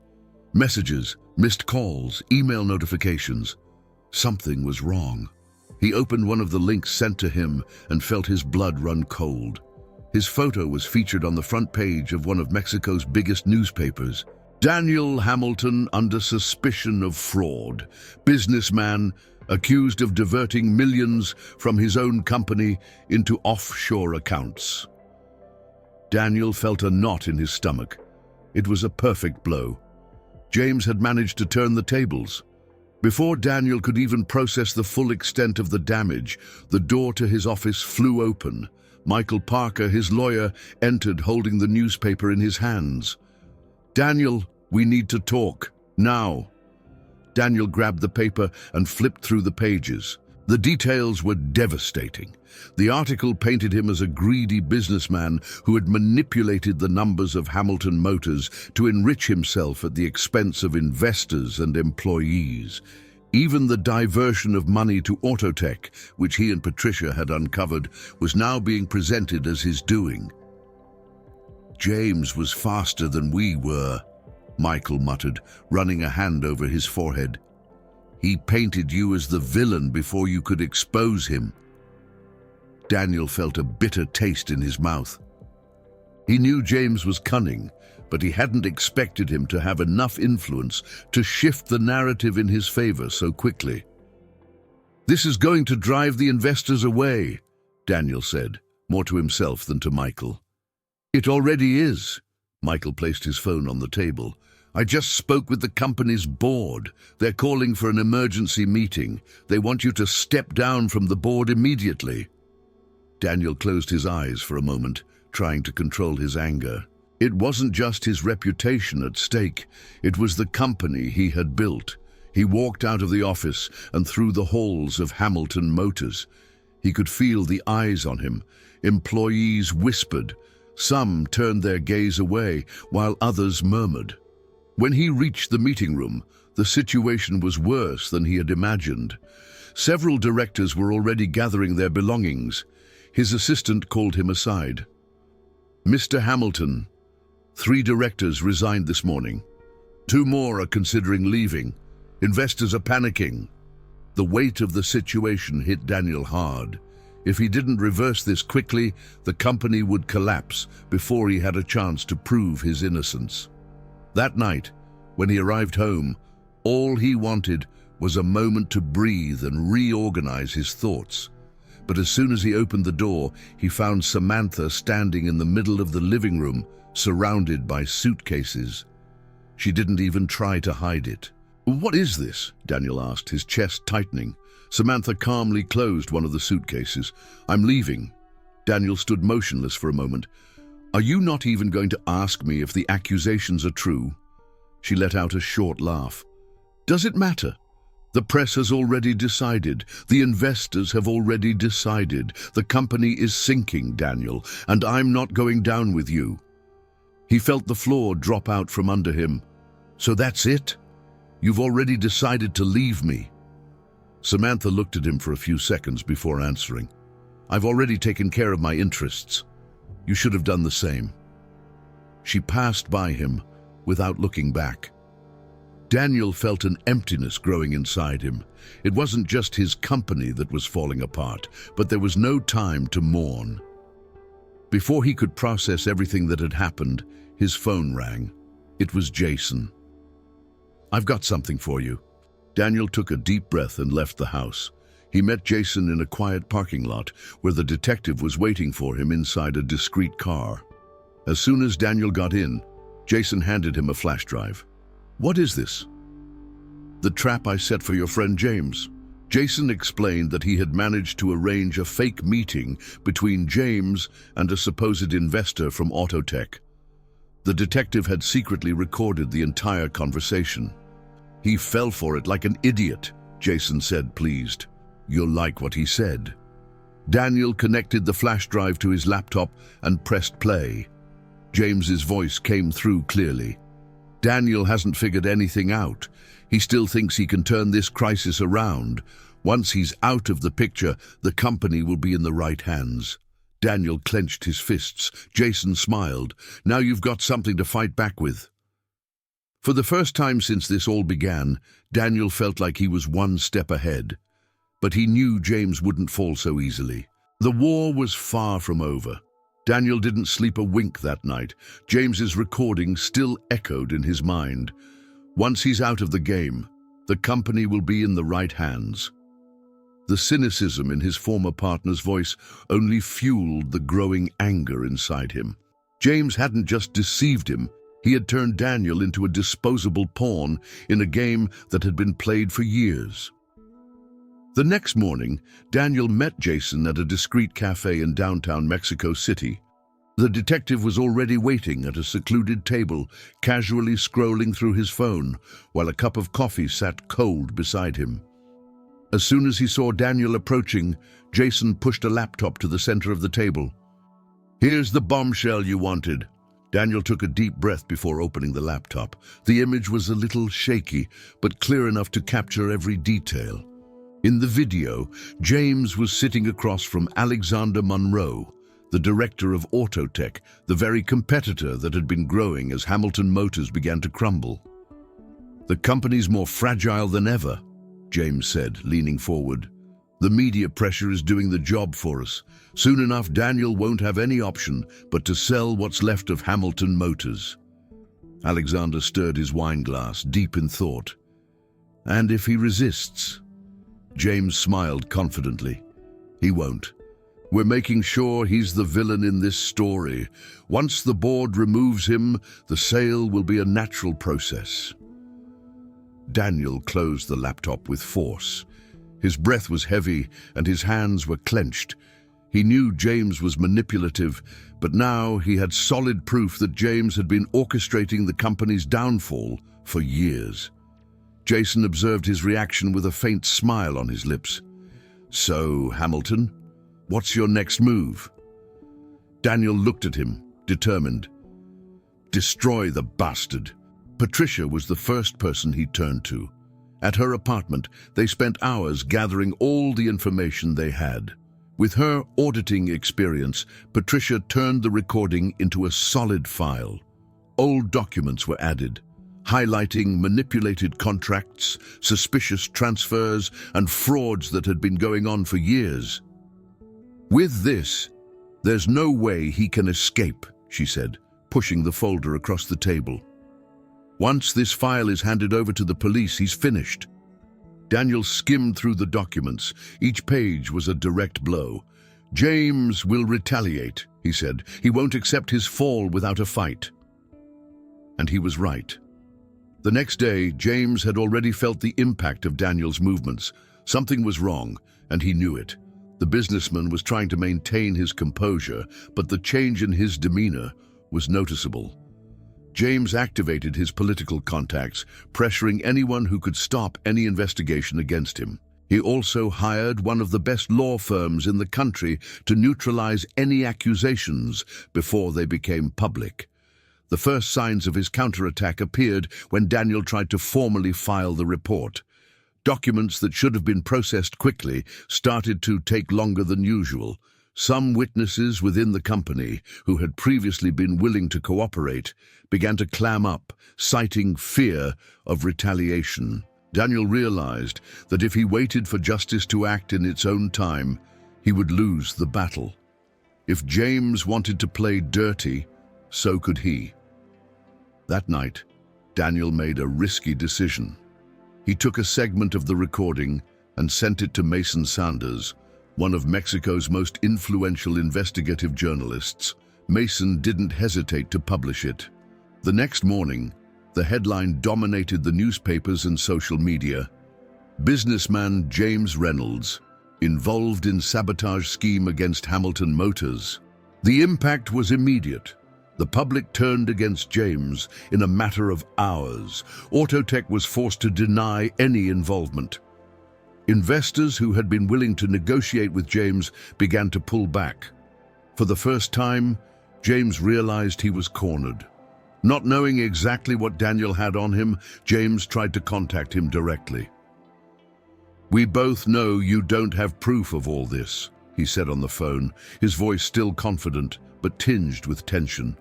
Messages, missed calls, email notifications. Something was wrong. He opened one of the links sent to him and felt his blood run cold. His photo was featured on the front page of one of Mexico's biggest newspapers. Daniel Hamilton under suspicion of fraud. Businessman accused of diverting millions from his own company into offshore accounts. Daniel felt a knot in his stomach. It was a perfect blow. James had managed to turn the tables. Before Daniel could even process the full extent of the damage, the door to his office flew open. Michael Parker, his lawyer, entered holding the newspaper in his hands. "Daniel, we need to talk, now." Daniel grabbed the paper and flipped through the pages. The details were devastating. The article painted him as a greedy businessman who had manipulated the numbers of Hamilton Motors to enrich himself at the expense of investors and employees. Even the diversion of money to Autotech, which he and Patricia had uncovered, was now being presented as his doing. "James was faster than we were," Michael muttered, running a hand over his forehead. "He painted you as the villain before you could expose him." Daniel felt a bitter taste in his mouth. He knew James was cunning, but he hadn't expected him to have enough influence to shift the narrative in his favor so quickly. "This is going to drive the investors away," Daniel said, more to himself than to Michael. "It already is." Michael placed his phone on the table. "I just spoke with the company's board. They're calling for an emergency meeting. They want you to step down from the board immediately." Daniel closed his eyes for a moment, trying to control his anger. It wasn't just his reputation at stake. It was the company he had built. He walked out of the office and through the halls of Hamilton Motors. He could feel the eyes on him. Employees whispered. Some turned their gaze away, while others murmured. When he reached the meeting room, the situation was worse than he had imagined. Several directors were already gathering their belongings. His assistant called him aside. "Mr. Hamilton, 3 directors resigned this morning. 2 more are considering leaving. Investors are panicking." The weight of the situation hit Daniel hard. If he didn't reverse this quickly, the company would collapse before he had a chance to prove his innocence. That night, when he arrived home, all he wanted was a moment to breathe and reorganize his thoughts. But as soon as he opened the door, he found Samantha standing in the middle of the living room, surrounded by suitcases. She didn't even try to hide it. "What is this?" Daniel asked, his chest tightening. Samantha calmly closed one of the suitcases. "I'm leaving." Daniel stood motionless for a moment. "Are you not even going to ask me if the accusations are true?" She let out a short laugh. "Does it matter? The press has already decided. The investors have already decided. The company is sinking, Daniel, and I'm not going down with you." He felt the floor drop out from under him. "So that's it? You've already decided to leave me?" Samantha looked at him for a few seconds before answering. "I've already taken care of my interests. You should have done the same." She passed by him without looking back. Daniel felt an emptiness growing inside him. It wasn't just his company that was falling apart, but there was no time to mourn. Before he could process everything that had happened, his phone rang. It was Jason. "I've got something for you." Daniel took a deep breath and left the house. He met Jason in a quiet parking lot where the detective was waiting for him inside a discreet car. As soon as Daniel got in, Jason handed him a flash drive. "What is this?" "The trap I set for your friend James." Jason explained that he had managed to arrange a fake meeting between James and a supposed investor from Autotech. The detective had secretly recorded the entire conversation. "He fell for it like an idiot," Jason said, pleased. "You'll like what he said." Daniel connected the flash drive to his laptop and pressed play. James's voice came through clearly. "Daniel hasn't figured anything out. He still thinks he can turn this crisis around. Once he's out of the picture, the company will be in the right hands." Daniel clenched his fists. Jason smiled. "Now you've got something to fight back with." For the first time since this all began, Daniel felt like he was one step ahead. But he knew James wouldn't fall so easily. The war was far from over. Daniel didn't sleep a wink that night. James's recording still echoed in his mind. Once he's out of the game, the company will be in the right hands. The cynicism in his former partner's voice only fueled the growing anger inside him. James hadn't just deceived him. He had turned Daniel into a disposable pawn in a game that had been played for years. The next morning, Daniel met Jason at a discreet cafe in downtown Mexico City. The detective was already waiting at a secluded table, casually scrolling through his phone, while a cup of coffee sat cold beside him. As soon as he saw Daniel approaching, Jason pushed a laptop to the center of the table. "Here's the bombshell you wanted." Daniel took a deep breath before opening the laptop. The image was a little shaky, but clear enough to capture every detail. In the video, James was sitting across from Alexander Monroe, the director of Autotech, the very competitor that had been growing as Hamilton Motors began to crumble. "The company's more fragile than ever," James said, leaning forward. "The media pressure is doing the job for us. Soon enough, Daniel won't have any option but to sell what's left of Hamilton Motors." Alexander stirred his wine glass, deep in thought. "And if he resists?" James smiled confidently. "He won't. We're making sure he's the villain in this story. Once the board removes him, the sale will be a natural process." Daniel closed the laptop with force. His breath was heavy and his hands were clenched. He knew James was manipulative, but now he had solid proof that James had been orchestrating the company's downfall for years. Jason observed his reaction with a faint smile on his lips. "So, Hamilton, what's your next move?" Daniel looked at him, determined. "Destroy the bastard." Patricia was the first person he turned to. At her apartment, they spent hours gathering all the information they had. With her auditing experience, Patricia turned the recording into a solid file. Old documents were added, highlighting manipulated contracts, suspicious transfers, and frauds that had been going on for years. "With this, there's no way he can escape," she said, pushing the folder across the table. "Once this file is handed over to the police, he's finished." Daniel skimmed through the documents. Each page was a direct blow. "James will retaliate," he said. "He won't accept his fall without a fight." And he was right. The next day, James had already felt the impact of Daniel's movements. Something was wrong, and he knew it. The businessman was trying to maintain his composure, but the change in his demeanor was noticeable. James activated his political contacts, pressuring anyone who could stop any investigation against him. He also hired one of the best law firms in the country to neutralize any accusations before they became public. The first signs of his counterattack appeared when Daniel tried to formally file the report. Documents that should have been processed quickly started to take longer than usual. Some witnesses within the company, who had previously been willing to cooperate, began to clam up, citing fear of retaliation. Daniel realized that if he waited for justice to act in its own time, he would lose the battle. If James wanted to play dirty, so could he. That night, Daniel made a risky decision. He took a segment of the recording and sent it to Mason Sanders, one of Mexico's most influential investigative journalists. Mason didn't hesitate to publish it. The next morning, the headline dominated the newspapers and social media. "Businessman James Reynolds, involved in sabotage scheme against Hamilton Motors." The impact was immediate. The public turned against James in a matter of hours. Autotech was forced to deny any involvement. Investors who had been willing to negotiate with James began to pull back. For the first time, James realized he was cornered. Not knowing exactly what Daniel had on him, James tried to contact him directly. "We both know you don't have proof of all this," he said on the phone, his voice still confident but tinged with tension.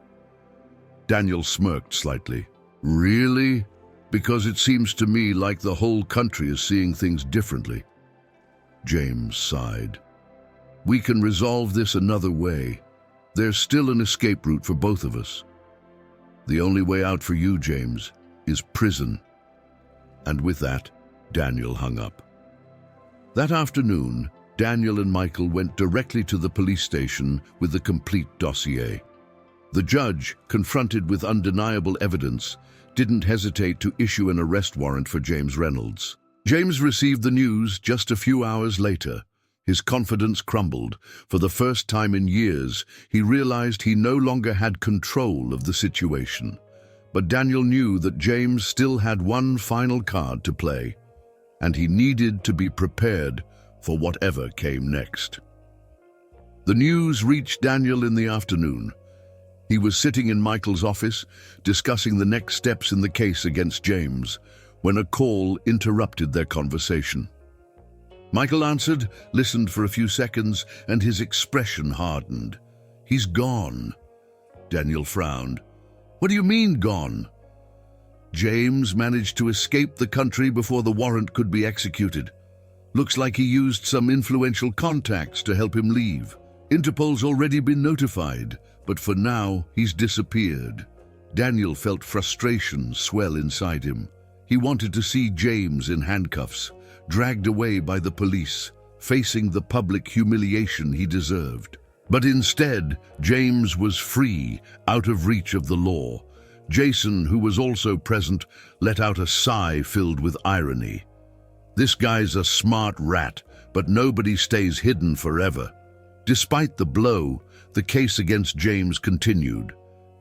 Daniel smirked slightly. "Really? Because it seems to me like the whole country is seeing things differently." James sighed. "We can resolve this another way. There's still an escape route for both of us. The only way out for you, James, is prison." And with that, Daniel hung up. That afternoon, Daniel and Michael went directly to the police station with the complete dossier. The judge, confronted with undeniable evidence, didn't hesitate to issue an arrest warrant for James Reynolds. James received the news just a few hours later. His confidence crumbled. For the first time in years, he realized he no longer had control of the situation. But Daniel knew that James still had one final card to play, and he needed to be prepared for whatever came next. The news reached Daniel in the afternoon. He was sitting in Michael's office, discussing the next steps in the case against James, when a call interrupted their conversation. Michael answered, listened for a few seconds, and his expression hardened. "He's gone." Daniel frowned. "What do you mean, gone?" "James managed to escape the country before the warrant could be executed. Looks like he used some influential contacts to help him leave. Interpol's already been notified, but for now, he's disappeared." Daniel felt frustration swell inside him. He wanted to see James in handcuffs, dragged away by the police, facing the public humiliation he deserved. But instead, James was free, out of reach of the law. Jason, who was also present, let out a sigh filled with irony. "This guy's a smart rat, but nobody stays hidden forever." Despite the blow, the case against James continued.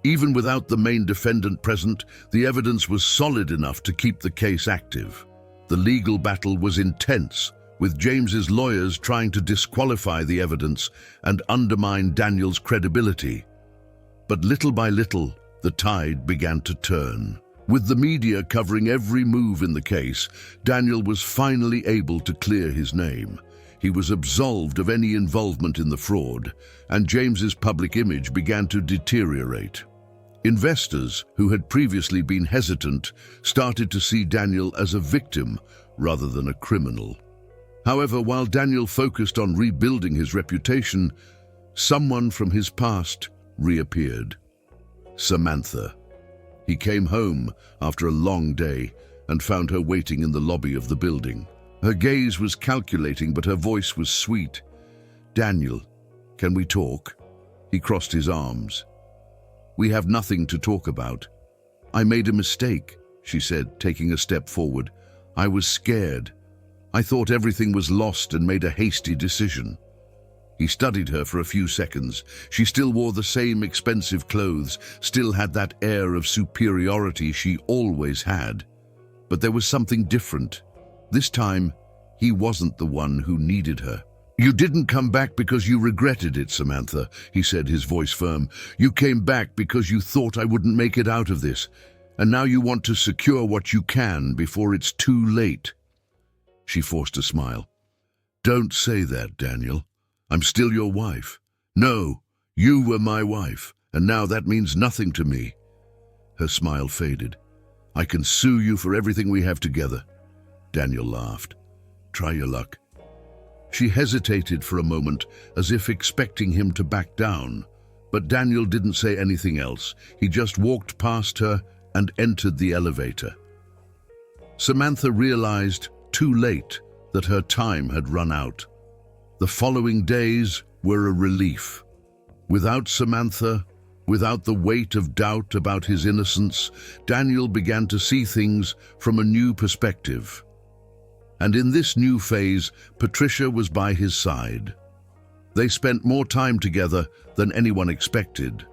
Even without the main defendant present, the evidence was solid enough to keep the case active. The legal battle was intense, with James's lawyers trying to disqualify the evidence and undermine Daniel's credibility. But little by little, the tide began to turn. With the media covering every move in the case, Daniel was finally able to clear his name. He was absolved of any involvement in the fraud, and James's public image began to deteriorate. Investors, who had previously been hesitant, started to see Daniel as a victim rather than a criminal. However, while Daniel focused on rebuilding his reputation, someone from his past reappeared. Samantha. He came home after a long day and found her waiting in the lobby of the building. Her gaze was calculating, but her voice was sweet. "Daniel, can we talk?" He crossed his arms. "We have nothing to talk about." "I made a mistake," she said, taking a step forward. "I was scared. I thought everything was lost and made a hasty decision." He studied her for a few seconds. She still wore the same expensive clothes, still had that air of superiority she always had. But there was something different. This time, he wasn't the one who needed her. "You didn't come back because you regretted it, Samantha," he said, his voice firm. "You came back because you thought I wouldn't make it out of this, and now you want to secure what you can before it's too late." She forced a smile. "Don't say that, Daniel. I'm still your wife. No, you were my wife, and now that means nothing to me." Her smile faded. "I can sue you for everything we have together." Daniel laughed. "Try your luck." She hesitated for a moment, as if expecting him to back down. But Daniel didn't say anything else. He just walked past her and entered the elevator. Samantha realized, too late, that her time had run out. The following days were a relief. Without Samantha, without the weight of doubt about his innocence, Daniel began to see things from a new perspective. And in this new phase, Patricia was by his side. They spent more time together than anyone expected.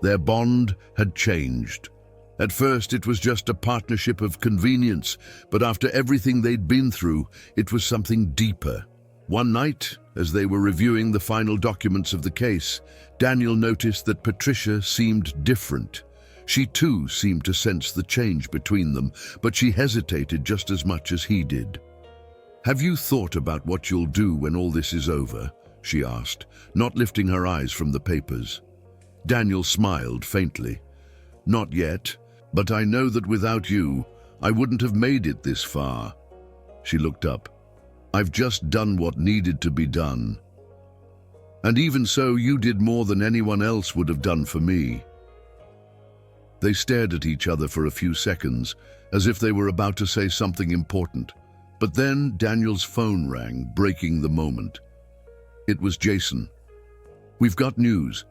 Their bond had changed. At first, it was just a partnership of convenience, but after everything they'd been through, it was something deeper. One night, as they were reviewing the final documents of the case, Daniel noticed that Patricia seemed different. She too seemed to sense the change between them, but she hesitated just as much as he did. "Have you thought about what you'll do when all this is over?" she asked, not lifting her eyes from the papers. Daniel smiled faintly. "Not yet, but I know that without you, I wouldn't have made it this far." She looked up. "I've just done what needed to be done. And even so, you did more than anyone else would have done for me." They stared at each other for a few seconds, as if they were about to say something important. But then Daniel's phone rang, breaking the moment. It was Jason. "We've got news,"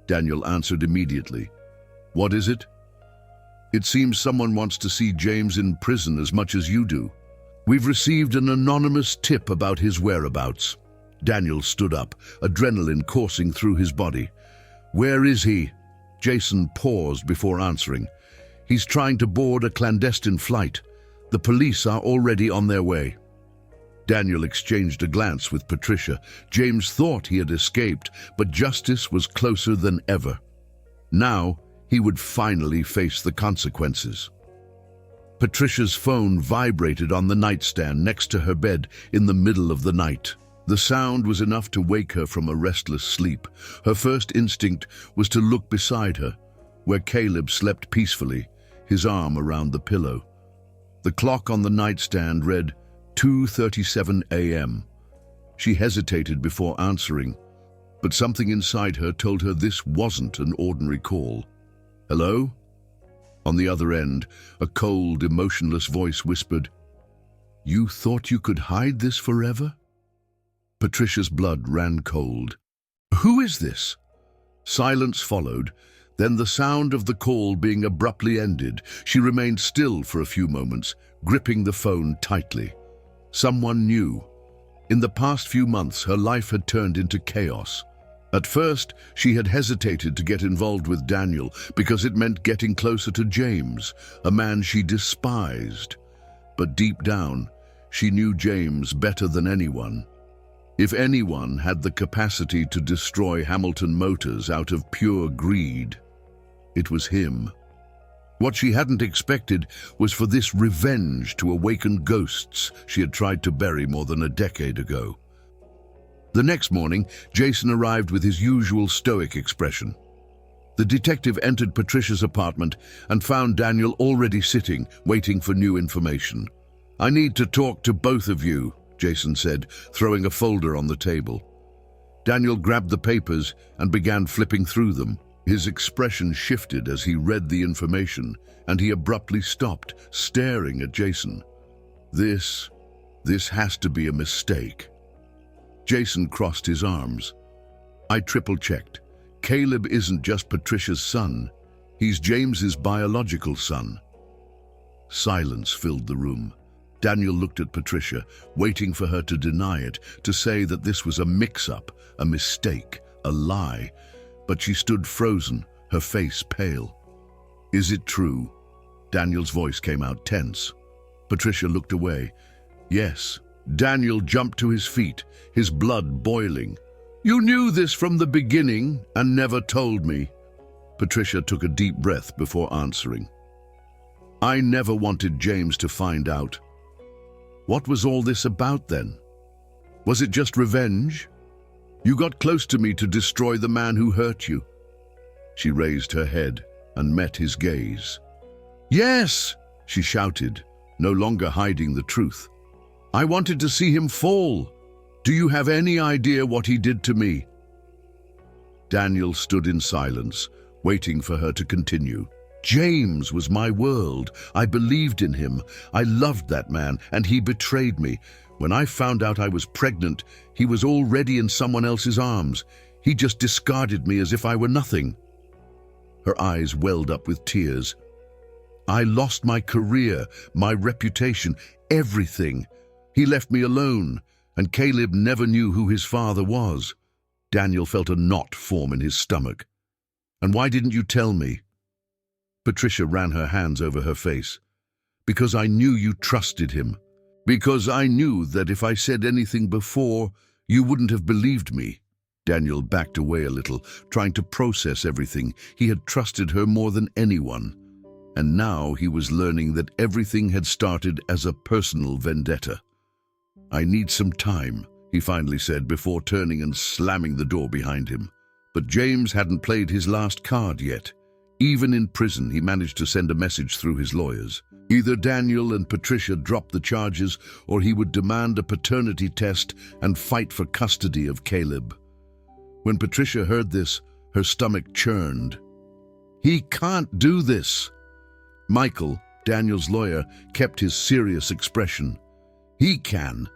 Daniel answered immediately. "What is it?" "It seems someone wants to see James in prison as much as you do. We've received an anonymous tip about his whereabouts." Daniel stood up, adrenaline coursing through his body. "Where is he?" Jason paused before answering. "He's trying to board a clandestine flight. The police are already on their way." Daniel exchanged a glance with Patricia. James thought he had escaped, but justice was closer than ever. Now, he would finally face the consequences. Patricia's phone vibrated on the nightstand next to her bed in the middle of the night. The sound was enough to wake her from a restless sleep. Her first instinct was to look beside her, where Caleb slept peacefully, his arm around the pillow. The clock on the nightstand read 2:37 a.m. She hesitated before answering, but something inside her told her this wasn't an ordinary call. "Hello?" On the other end, a cold, emotionless voice whispered, "You thought you could hide this forever?" Patricia's blood ran cold. "Who is this?" Silence followed, then the sound of the call being abruptly ended. She remained still for a few moments, gripping the phone tightly. Someone new. In the past few months, her life had turned into chaos. At first, she had hesitated to get involved with Daniel because it meant getting closer to James, a man she despised. But deep down, she knew James better than anyone. If anyone had the capacity to destroy Hamilton Motors out of pure greed, it was him. What she hadn't expected was for this revenge to awaken ghosts she had tried to bury more than a decade ago. The next morning, Jason arrived with his usual stoic expression. The detective entered Patricia's apartment and found Daniel already sitting, waiting for new information. "I need to talk to both of you," Jason said, throwing a folder on the table. Daniel grabbed the papers and began flipping through them. His expression shifted as he read the information, and he abruptly stopped, staring at Jason. This has to be a mistake." Jason crossed his arms. "I triple-checked. Caleb isn't just Patricia's son. He's James's biological son." Silence filled the room. Daniel looked at Patricia, waiting for her to deny it, to say that this was a mix-up, a mistake, a lie. But she stood frozen, her face pale. "Is it true?" Daniel's voice came out tense. Patricia looked away. "Yes." Daniel jumped to his feet, his blood boiling. "You knew this from the beginning and never told me." Patricia took a deep breath before answering. "I never wanted James to find out." "What was all this about then? Was it just revenge? You got close to me to destroy the man who hurt you." She raised her head and met his gaze. "Yes," she shouted, no longer hiding the truth. "I wanted to see him fall. Do you have any idea what he did to me?" Daniel stood in silence, waiting for her to continue. "James was my world. I believed in him. I loved that man, and he betrayed me. When I found out I was pregnant, he was already in someone else's arms. He just discarded me as if I were nothing." Her eyes welled up with tears. "I lost my career, my reputation, everything. He left me alone, and Caleb never knew who his father was." Daniel felt a knot form in his stomach. "And why didn't you tell me?" Patricia ran her hands over her face. "Because I knew you trusted him. Because I knew that if I said anything before, you wouldn't have believed me." Daniel backed away a little, trying to process everything. He had trusted her more than anyone. And now he was learning that everything had started as a personal vendetta. "I need some time," he finally said before turning and slamming the door behind him. But James hadn't played his last card yet. Even in prison, he managed to send a message through his lawyers. Either Daniel and Patricia dropped the charges, or he would demand a paternity test and fight for custody of Caleb. When Patricia heard this, her stomach churned. "He can't do this." Michael, Daniel's lawyer, kept his serious expression. "He can.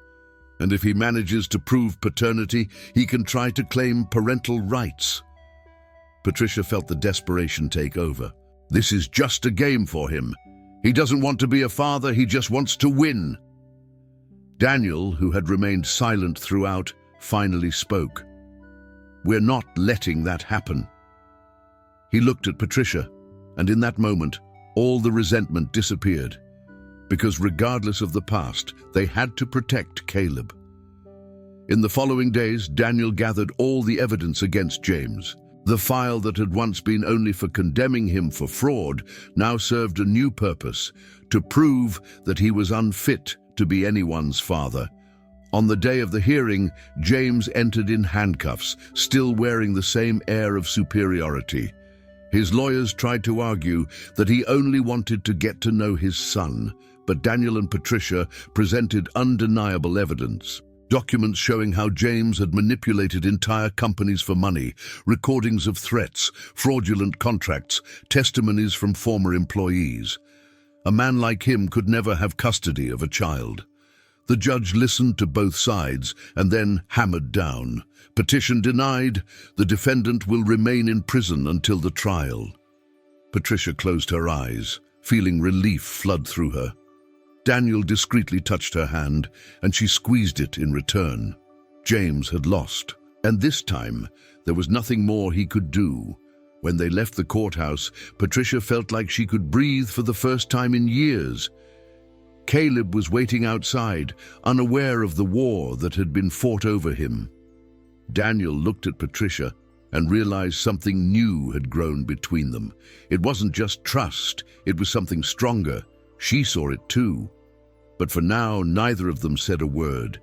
And if he manages to prove paternity, he can try to claim parental rights." Patricia felt the desperation take over. This is just a game for him. He doesn't want to be a father, he just wants to win. Daniel, who had remained silent throughout, finally spoke. "We're not letting that happen." He looked at Patricia, and in that moment, all the resentment disappeared. Because regardless of the past, they had to protect Caleb. In the following days, Daniel gathered all the evidence against James. The file that had once been only for condemning him for fraud now served a new purpose, to prove that he was unfit to be anyone's father. On the day of the hearing, James entered in handcuffs, still wearing the same air of superiority. His lawyers tried to argue that he only wanted to get to know his son, but Daniel and Patricia presented undeniable evidence. Documents showing how James had manipulated entire companies for money, recordings of threats, fraudulent contracts, testimonies from former employees. A man like him could never have custody of a child. The judge listened to both sides and then hammered down. Petition denied. The defendant will remain in prison until the trial. Patricia closed her eyes, feeling relief flood through her. Daniel discreetly touched her hand, and she squeezed it in return. James had lost, and this time there was nothing more he could do. When they left the courthouse, Patricia felt like she could breathe for the first time in years. Caleb was waiting outside, unaware of the war that had been fought over him. Daniel looked at Patricia and realized something new had grown between them. It wasn't just trust, it was something stronger. She saw it too. But for now, neither of them said a word.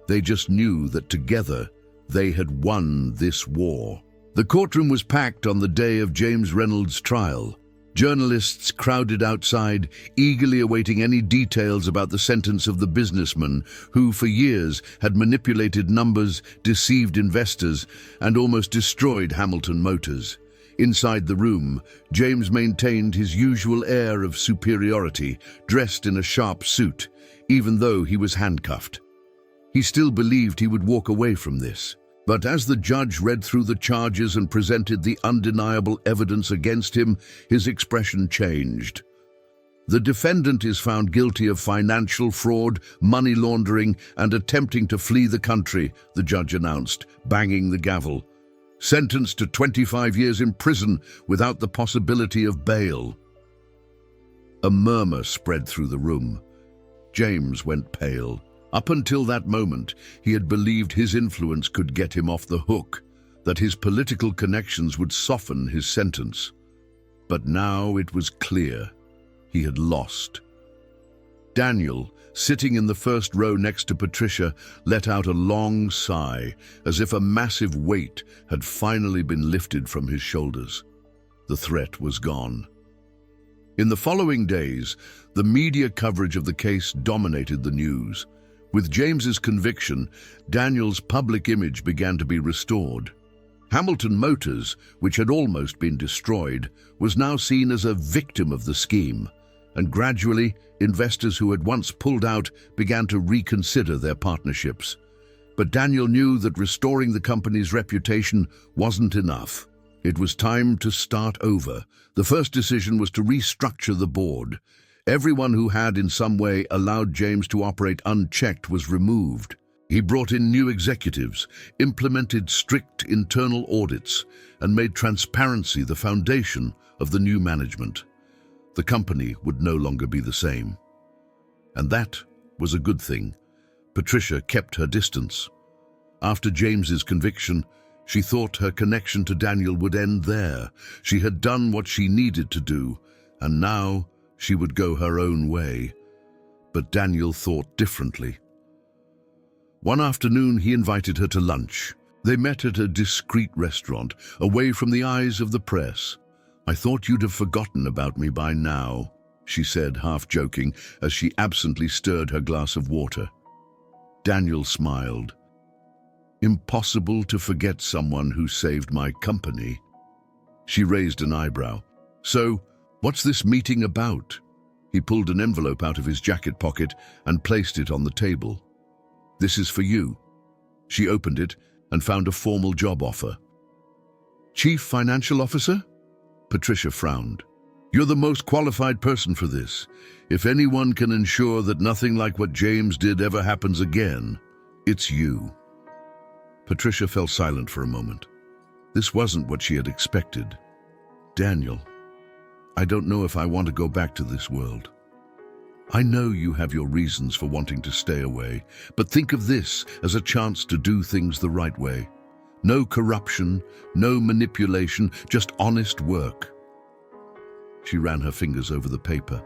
They just knew that together they had won this war. The courtroom was packed on the day of James Reynolds' trial. Journalists crowded outside, eagerly awaiting any details about the sentence of the businessman who, for years, had manipulated numbers, deceived investors, and almost destroyed Hamilton Motors. Inside the room, James maintained his usual air of superiority, dressed in a sharp suit, even though he was handcuffed. He still believed he would walk away from this. But as the judge read through the charges and presented the undeniable evidence against him, his expression changed. The defendant is found guilty of financial fraud, money laundering, and attempting to flee the country, the judge announced, banging the gavel. Sentenced to 25 years in prison without the possibility of bail. A murmur spread through the room. James went pale. Up until that moment, he had believed his influence could get him off the hook, that his political connections would soften his sentence. But now it was clear. He had lost. Daniel, sitting in the first row next to Patricia, let out a long sigh, as if a massive weight had finally been lifted from his shoulders. The threat was gone. In the following days, the media coverage of the case dominated the news. With James's conviction, Daniel's public image began to be restored. Hamilton Motors, which had almost been destroyed, was now seen as a victim of the scheme, and gradually, investors who had once pulled out began to reconsider their partnerships. But Daniel knew that restoring the company's reputation wasn't enough. It was time to start over. The first decision was to restructure the board. Everyone who had in some way allowed James to operate unchecked was removed. He brought in new executives, implemented strict internal audits, and made transparency the foundation of the new management. The company would no longer be the same. And that was a good thing. Patricia kept her distance. After James's conviction, she thought her connection to Daniel would end there. She had done what she needed to do, and now she would go her own way. But Daniel thought differently. One afternoon, he invited her to lunch. They met at a discreet restaurant, away from the eyes of the press. "I thought you'd have forgotten about me by now," she said, half joking, as she absently stirred her glass of water. Daniel smiled. "Impossible to forget someone who saved my company." She raised an eyebrow. "So, what's this meeting about?" He pulled an envelope out of his jacket pocket and placed it on the table. "This is for you." She opened it and found a formal job offer. "Chief Financial Officer?" Patricia frowned. "You're the most qualified person for this. If anyone can ensure that nothing like what James did ever happens again, it's you." Patricia fell silent for a moment. This wasn't what she had expected. "Daniel, I don't know if I want to go back to this world. I know you have your reasons for wanting to stay away, but think of this as a chance to do things the right way. No corruption, no manipulation, just honest work. She ran her fingers over the paper.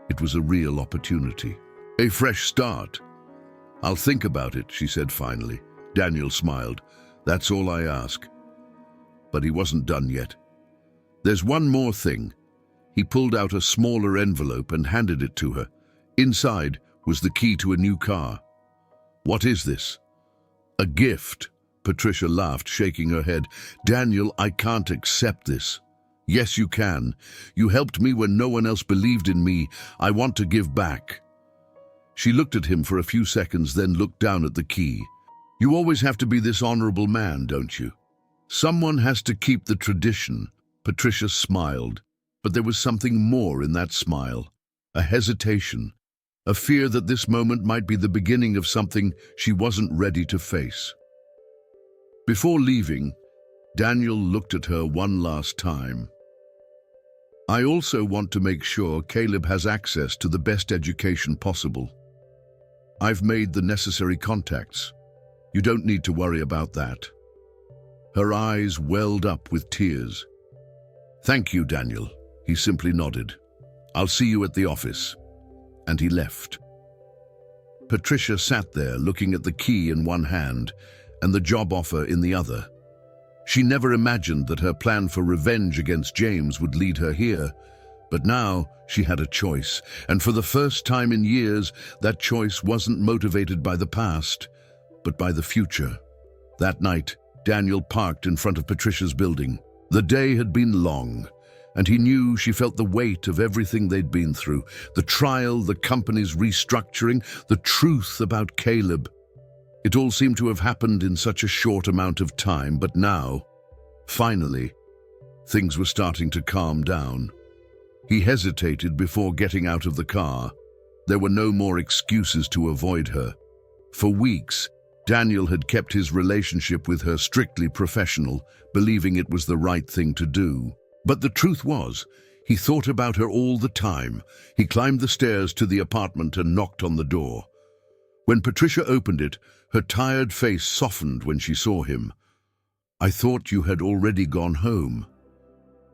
It was a real opportunity. A fresh start. I'll think about it, she said finally. Daniel smiled. That's all I ask. But he wasn't done yet. There's one more thing. He pulled out a smaller envelope and handed it to her. Inside was the key to a new car. What is this? A gift. Patricia laughed, shaking her head. Daniel, I can't accept this. Yes, you can. You helped me when no one else believed in me. I want to give back. She looked at him for a few seconds, then looked down at the key. You always have to be this honorable man, don't you? Someone has to keep the tradition. Patricia smiled, but there was something more in that smile. A hesitation, a fear that this moment might be the beginning of something she wasn't ready to face. Before leaving, Daniel looked at her one last time. I also want to make sure Caleb has access to the best education possible. I've made the necessary contacts. You don't need to worry about that. Her eyes welled up with tears. Thank you, Daniel. He simply nodded. I'll see you at the office. And he left. Patricia sat there looking at the key in one hand and the job offer in the other. She never imagined that her plan for revenge against James would lead her here, but now she had a choice, and for the first time in years, that choice wasn't motivated by the past, but by the future. That night, Daniel parked in front of Patricia's building. The day had been long, and he knew she felt the weight of everything they'd been through, the trial, the company's restructuring, the truth about Caleb. It all seemed to have happened in such a short amount of time, but now, finally, things were starting to calm down. He hesitated before getting out of the car. There were no more excuses to avoid her. For weeks, Daniel had kept his relationship with her strictly professional, believing it was the right thing to do. But the truth was, he thought about her all the time. He climbed the stairs to the apartment and knocked on the door. When Patricia opened it, her tired face softened when she saw him. I thought you had already gone home.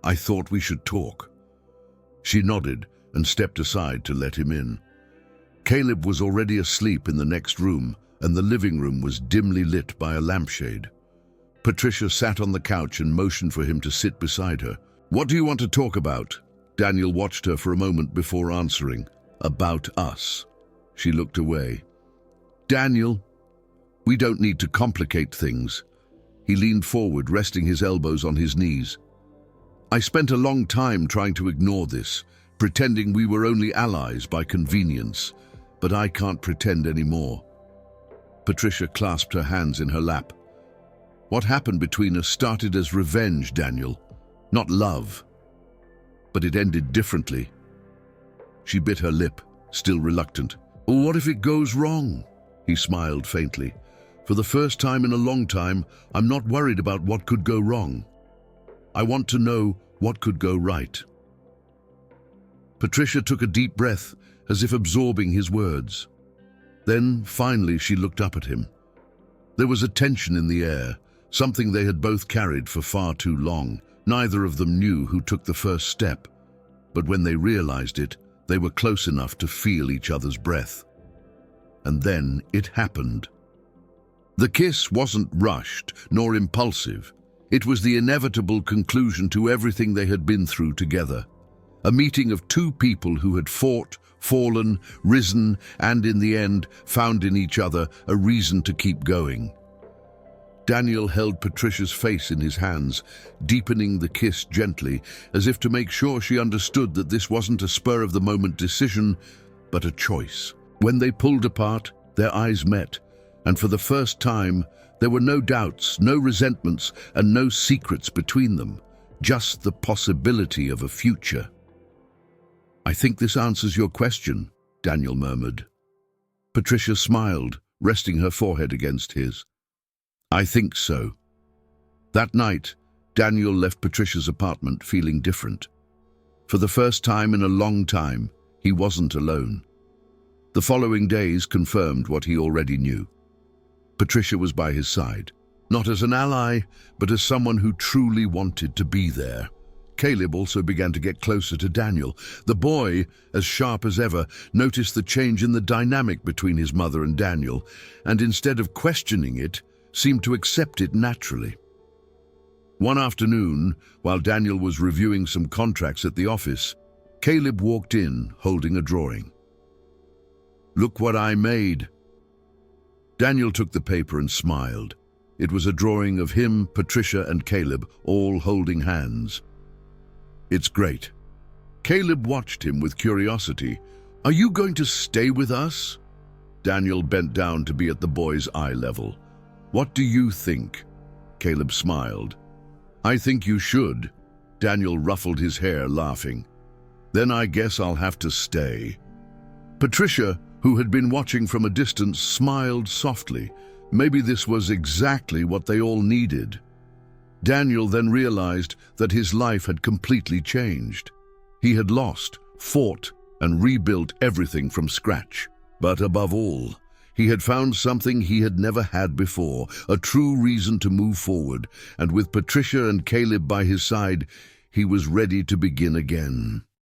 I thought we should talk. She nodded and stepped aside to let him in. Caleb was already asleep in the next room, and the living room was dimly lit by a lampshade. Patricia sat on the couch and motioned for him to sit beside her. What do you want to talk about? Daniel watched her for a moment before answering. About us. She looked away. Daniel, we don't need to complicate things. He leaned forward, resting his elbows on his knees. I spent a long time trying to ignore this, pretending we were only allies by convenience, but I can't pretend anymore. Patricia clasped her hands in her lap. What happened between us started as revenge, Daniel, not love. But it ended differently. She bit her lip, still reluctant. What if it goes wrong? He smiled faintly. For the first time in a long time, I'm not worried about what could go wrong. I want to know what could go right. Patricia took a deep breath, as if absorbing his words. Then, finally, she looked up at him. There was a tension in the air, something they had both carried for far too long. Neither of them knew who took the first step, but when they realized it, they were close enough to feel each other's breath. And then it happened. The kiss wasn't rushed nor impulsive. It was the inevitable conclusion to everything they had been through together. A meeting of two people who had fought, fallen, risen, and in the end found in each other a reason to keep going. Daniel held Patricia's face in his hands, deepening the kiss gently, as if to make sure she understood that this wasn't a spur-of-the-moment decision, but a choice. When they pulled apart, their eyes met, and for the first time, there were no doubts, no resentments, and no secrets between them, just the possibility of a future. I think this answers your question, Daniel murmured. Patricia smiled, resting her forehead against his. I think so. That night, Daniel left Patricia's apartment feeling different. For the first time in a long time, he wasn't alone. The following days confirmed what he already knew. Patricia was by his side, not as an ally, but as someone who truly wanted to be there. Caleb also began to get closer to Daniel. The boy, as sharp as ever, noticed the change in the dynamic between his mother and Daniel, and instead of questioning it, seemed to accept it naturally. One afternoon, while Daniel was reviewing some contracts at the office, Caleb walked in, holding a drawing. "Look what I made." Daniel took the paper and smiled. It was a drawing of him, Patricia, and Caleb, all holding hands. "It's great." Caleb watched him with curiosity. "Are you going to stay with us?" Daniel bent down to be at the boy's eye level. "What do you think?" Caleb smiled. "I think you should." Daniel ruffled his hair, laughing. "Then I guess I'll have to stay." Patricia, who had been watching from a distance, smiled softly. Maybe this was exactly what they all needed. Daniel then realized that his life had completely changed. He had lost, fought, and rebuilt everything from scratch. But above all, he had found something he had never had before, a true reason to move forward, and with Patricia and Caleb by his side, he was ready to begin again.